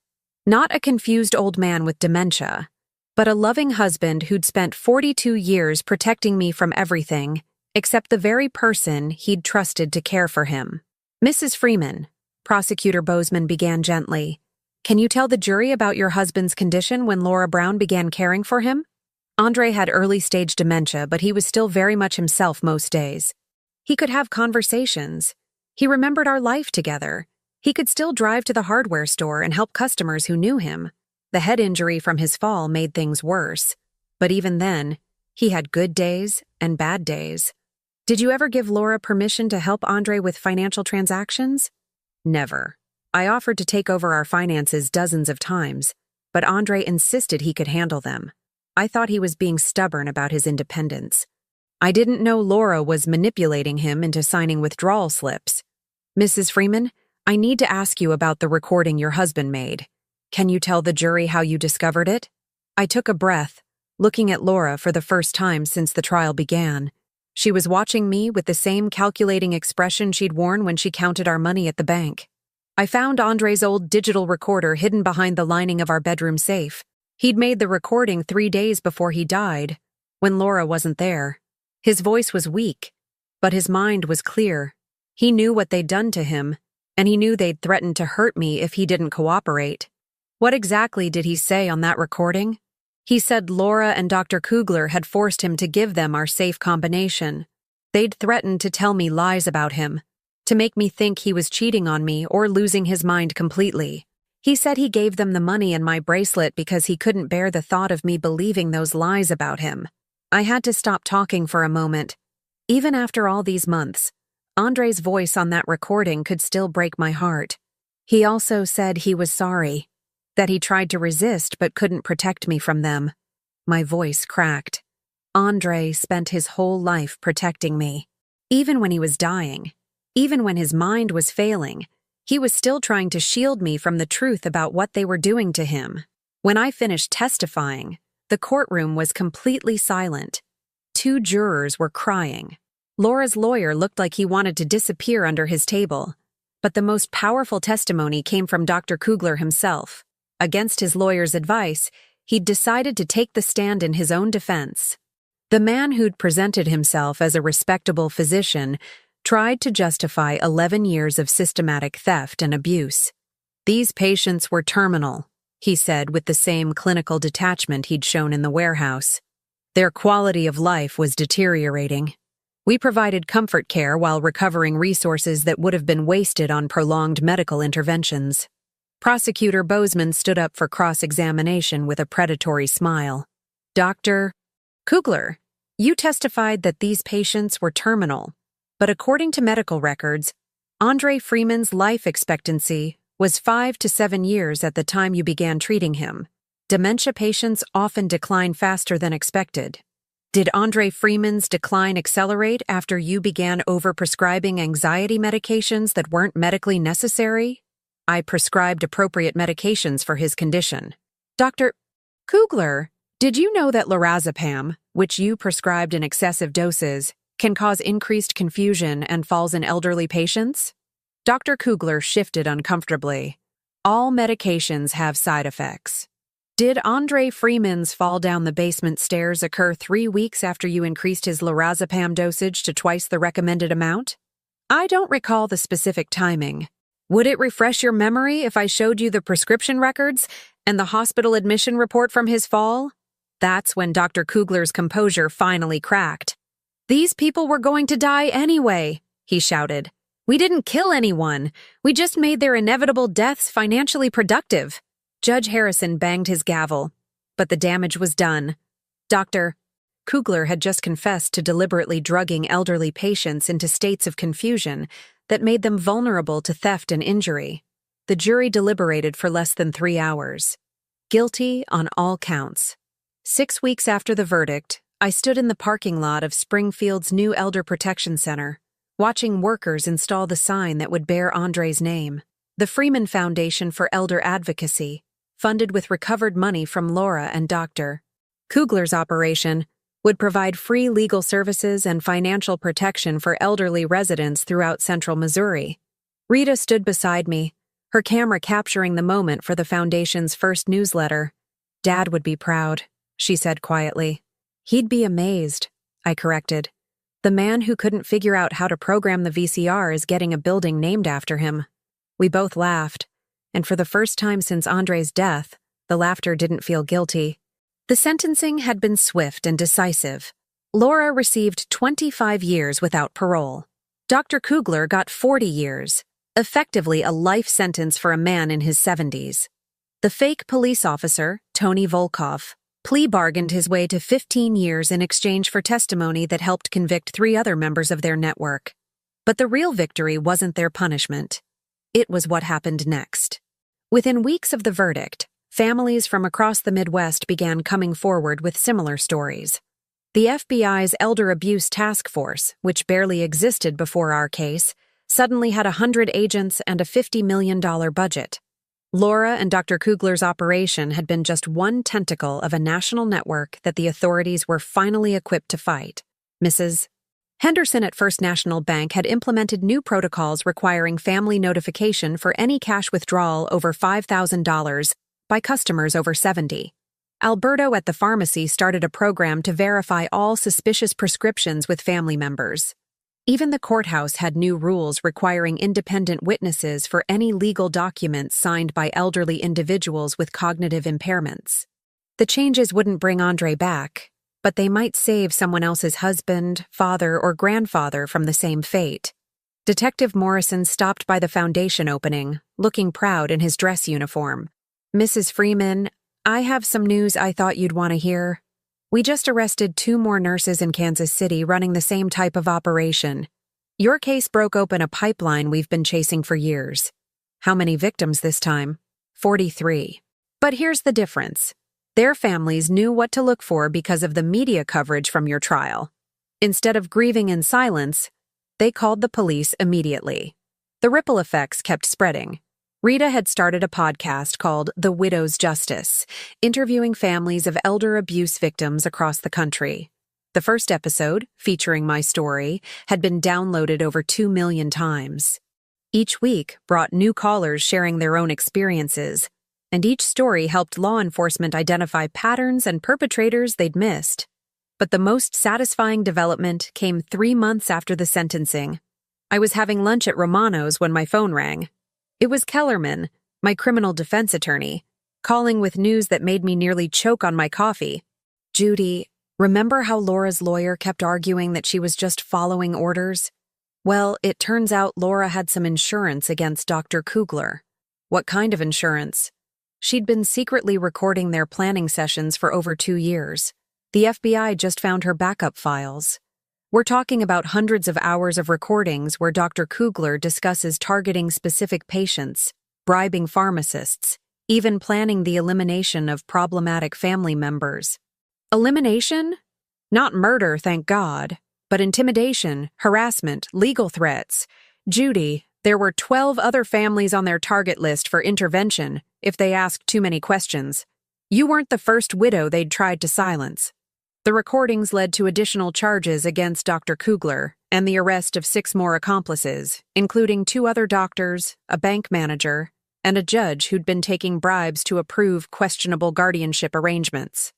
not a confused old man with dementia, but a loving husband who'd spent 42 years protecting me from everything except the very person he'd trusted to care for him. "Mrs. Freeman," Prosecutor Bozeman began gently, "can you tell the jury about your husband's condition when Laura Brown began caring for him?" Andre had early-stage dementia, but he was still very much himself most days. He could have conversations. He remembered our life together. He could still drive to the hardware store and help customers who knew him. The head injury from his fall made things worse. But even then, he had good days and bad days. "Did you ever give Laura permission to help Andre with financial transactions?" "Never. I offered to take over our finances dozens of times, but Andre insisted he could handle them. I thought he was being stubborn about his independence. I didn't know Laura was manipulating him into signing withdrawal slips. Mrs. Freeman, I need to ask you about the recording your husband made. Can you tell the jury how you discovered it?" I took a breath, looking at Laura for the first time since the trial began. She was watching me with the same calculating expression she'd worn when she counted our money at the bank. I found Andre's old digital recorder hidden behind the lining of our bedroom safe. He'd made the recording 3 days before he died, when Laura wasn't there. His voice was weak, but his mind was clear. He knew what they'd done to him, and he knew they'd threatened to hurt me if he didn't cooperate. What exactly did he say on that recording? He said Laura and Dr. Kugler had forced him to give them our safe combination. They'd threatened to tell me lies about him, to make me think he was cheating on me or losing his mind completely. He said he gave them the money and my bracelet because he couldn't bear the thought of me believing those lies about him. I had to stop talking for a moment. Even after all these months, Andre's voice on that recording could still break my heart. He also said he was sorry, that he tried to resist but couldn't protect me from them. My voice cracked. Andre spent his whole life protecting me. Even when he was dying, even when his mind was failing, he was still trying to shield me from the truth about what they were doing to him. When I finished testifying, the courtroom was completely silent. 2 jurors were crying. Laura's lawyer looked like he wanted to disappear under his table. But the most powerful testimony came from Dr. Kugler himself. Against his lawyer's advice, he'd decided to take the stand in his own defense. The man who'd presented himself as a respectable physician tried to justify 11 years of systematic theft and abuse. These patients were terminal, he said with the same clinical detachment he'd shown in the warehouse. Their quality of life was deteriorating. We provided comfort care while recovering resources that would have been wasted on prolonged medical interventions. Prosecutor Bozeman stood up for cross-examination with a predatory smile. Dr. Kugler, you testified that these patients were terminal, but according to medical records, Andre Freeman's life expectancy was 5 to 7 years at the time you began treating him. Dementia patients often decline faster than expected. Did Andre Freeman's decline accelerate after you began overprescribing anxiety medications that weren't medically necessary? I prescribed appropriate medications for his condition. Dr. Kugler, did you know that lorazepam, which you prescribed in excessive doses, can cause increased confusion and falls in elderly patients? Dr. Kugler shifted uncomfortably. All medications have side effects. Did Andre Freeman's fall down the basement stairs occur 3 weeks after you increased his lorazepam dosage to twice the recommended amount? I don't recall the specific timing. Would it refresh your memory if I showed you the prescription records and the hospital admission report from his fall? That's when Dr. Kugler's composure finally cracked. These people were going to die anyway, he shouted. We didn't kill anyone. We just made their inevitable deaths financially productive. Judge Harrison banged his gavel, but the damage was done. Dr. Kugler had just confessed to deliberately drugging elderly patients into states of confusion that made them vulnerable to theft and injury. The jury deliberated for less than 3 hours. Guilty on all counts. 6 weeks after the verdict, I stood in the parking lot of Springfield's new Elder Protection Center, watching workers install the sign that would bear Andre's name. The Freeman Foundation for Elder Advocacy, funded with recovered money from Laura and Dr. Kugler's operation, would provide free legal services and financial protection for elderly residents throughout central Missouri. Rita stood beside me, her camera capturing the moment for the foundation's first newsletter. Dad would be proud, she said quietly. He'd be amazed, I corrected. The man who couldn't figure out how to program the VCR is getting a building named after him. We both laughed, and for the first time since Andre's death, the laughter didn't feel guilty. The sentencing had been swift and decisive. Laura received 25 years without parole. Dr. Kugler got 40 years, effectively a life sentence for a man in his 70s. The fake police officer, Tony Volkov, plea bargained his way to 15 years in exchange for testimony that helped convict 3 other members of their network. But the real victory wasn't their punishment. It was what happened next. Within weeks of the verdict, families from across the Midwest began coming forward with similar stories. The FBI's Elder Abuse Task Force, which barely existed before our case, suddenly had 100 agents and a $50 million budget. Laura and Dr. Kugler's operation had been just one tentacle of a national network that the authorities were finally equipped to fight. Mrs. Henderson at First National Bank had implemented new protocols requiring family notification for any cash withdrawal over $5,000 by customers over 70. Alberto at the pharmacy started a program to verify all suspicious prescriptions with family members. Even the courthouse had new rules requiring independent witnesses for any legal documents signed by elderly individuals with cognitive impairments. The changes wouldn't bring Andre back, but they might save someone else's husband, father, or grandfather from the same fate. Detective Morrison stopped by the foundation opening, looking proud in his dress uniform. "Mrs. Freeman, I have some news I thought you'd want to hear. We just arrested 2 more nurses in Kansas City running the same type of operation. Your case broke open a pipeline we've been chasing for years. How many victims this time? 43. But here's the difference. Their families knew what to look for because of the media coverage from your trial. Instead of grieving in silence, they called the police immediately. The ripple effects kept spreading. Rita had started a podcast called The Widow's Justice, interviewing families of elder abuse victims across the country. The first episode, featuring my story, had been downloaded over 2 million times. Each week brought new callers sharing their own experiences, and each story helped law enforcement identify patterns and perpetrators they'd missed. But the most satisfying development came 3 months after the sentencing. I was having lunch at Romano's when my phone rang. It was Kellerman, my criminal defense attorney, calling with news that made me nearly choke on my coffee. "Judy, remember how Laura's lawyer kept arguing that she was just following orders? Well, it turns out Laura had some insurance against Dr. Kugler." "What kind of insurance?" "She'd been secretly recording their planning sessions for over 2 years. The FBI just found her backup files. We're talking about hundreds of hours of recordings where Dr. Kugler discusses targeting specific patients, bribing pharmacists, even planning the elimination of problematic family members." Elimination? Not murder, thank God, but intimidation, harassment, legal threats. "Judy, there were 12 other families on their target list for intervention if they asked too many questions. You weren't the first widow they'd tried to silence." The recordings led to additional charges against Dr. Kugler and the arrest of 6 more accomplices, including 2 other doctors, a bank manager, and a judge who'd been taking bribes to approve questionable guardianship arrangements.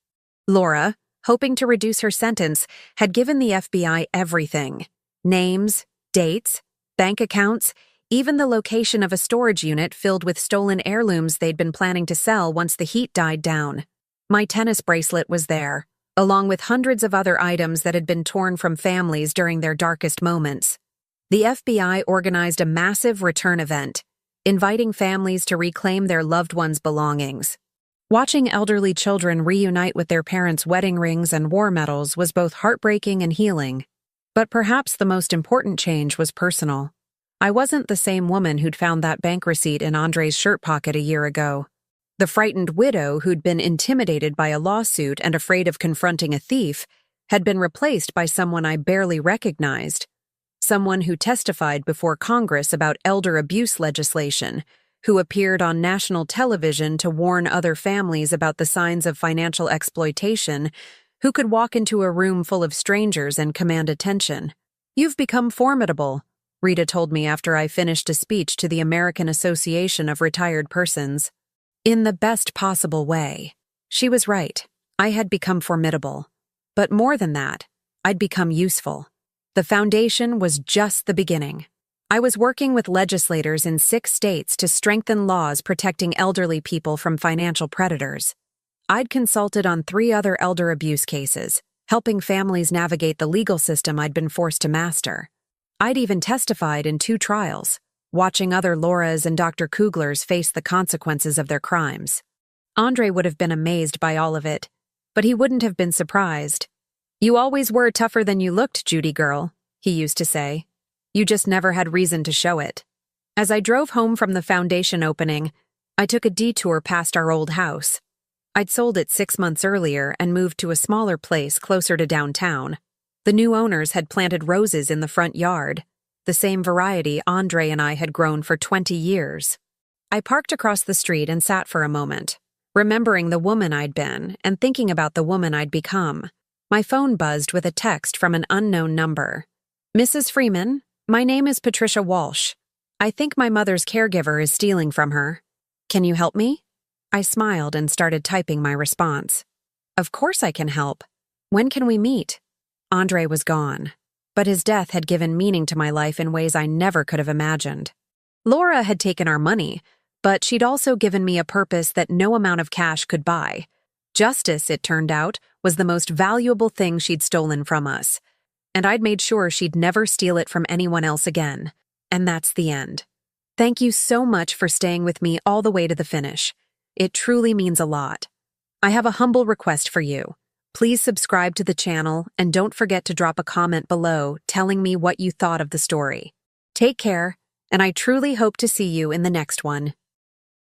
Laura, hoping to reduce her sentence, had given the FBI everything: names, dates, bank accounts, even the location of a storage unit filled with stolen heirlooms they'd been planning to sell once the heat died down. My tennis bracelet was there, along with hundreds of other items that had been torn from families during their darkest moments. The FBI organized a massive return event, inviting families to reclaim their loved ones' belongings. Watching elderly children reunite with their parents' wedding rings and war medals was both heartbreaking and healing. But perhaps the most important change was personal. I wasn't the same woman who'd found that bank receipt in Andre's shirt pocket a year ago. The frightened widow who'd been intimidated by a lawsuit and afraid of confronting a thief had been replaced by someone I barely recognized. Someone who testified before Congress about elder abuse legislation, who appeared on national television to warn other families about the signs of financial exploitation, who could walk into a room full of strangers and command attention. "You've become formidable," Rita told me after I finished a speech to the American Association of Retired Persons. In the best possible way. She was right. I had become formidable. But more than that, I'd become useful. The foundation was just the beginning. I was working with legislators in 6 states to strengthen laws protecting elderly people from financial predators. I'd consulted on 3 other elder abuse cases, helping families navigate the legal system I'd been forced to master. I'd even testified in 2 trials, watching other Lauras and Dr. Kuglers face the consequences of their crimes. Andre would have been amazed by all of it, but he wouldn't have been surprised. "You always were tougher than you looked, Judy girl," he used to say. "You just never had reason to show it." As I drove home from the foundation opening, I took a detour past our old house. I'd sold it 6 months earlier and moved to a smaller place closer to downtown. The new owners had planted roses in the front yard, the same variety Andre and I had grown for 20 years. I parked across the street and sat for a moment, remembering the woman I'd been and thinking about the woman I'd become. My phone buzzed with a text from an unknown number. "Mrs. Freeman, my name is Patricia Walsh. I think my mother's caregiver is stealing from her. Can you help me?" I smiled and started typing my response. "Of course I can help. When can we meet?" Andre was gone, but his death had given meaning to my life in ways I never could have imagined. Laura had taken our money, but she'd also given me a purpose that no amount of cash could buy. Justice, it turned out, was the most valuable thing she'd stolen from us, and I'd made sure she'd never steal it from anyone else again. And that's the end. Thank you so much for staying with me all the way to the finish. It truly means a lot. I have a humble request for you. Please subscribe to the channel and don't forget to drop a comment below telling me what you thought of the story. Take care, and I truly hope to see you in the next one.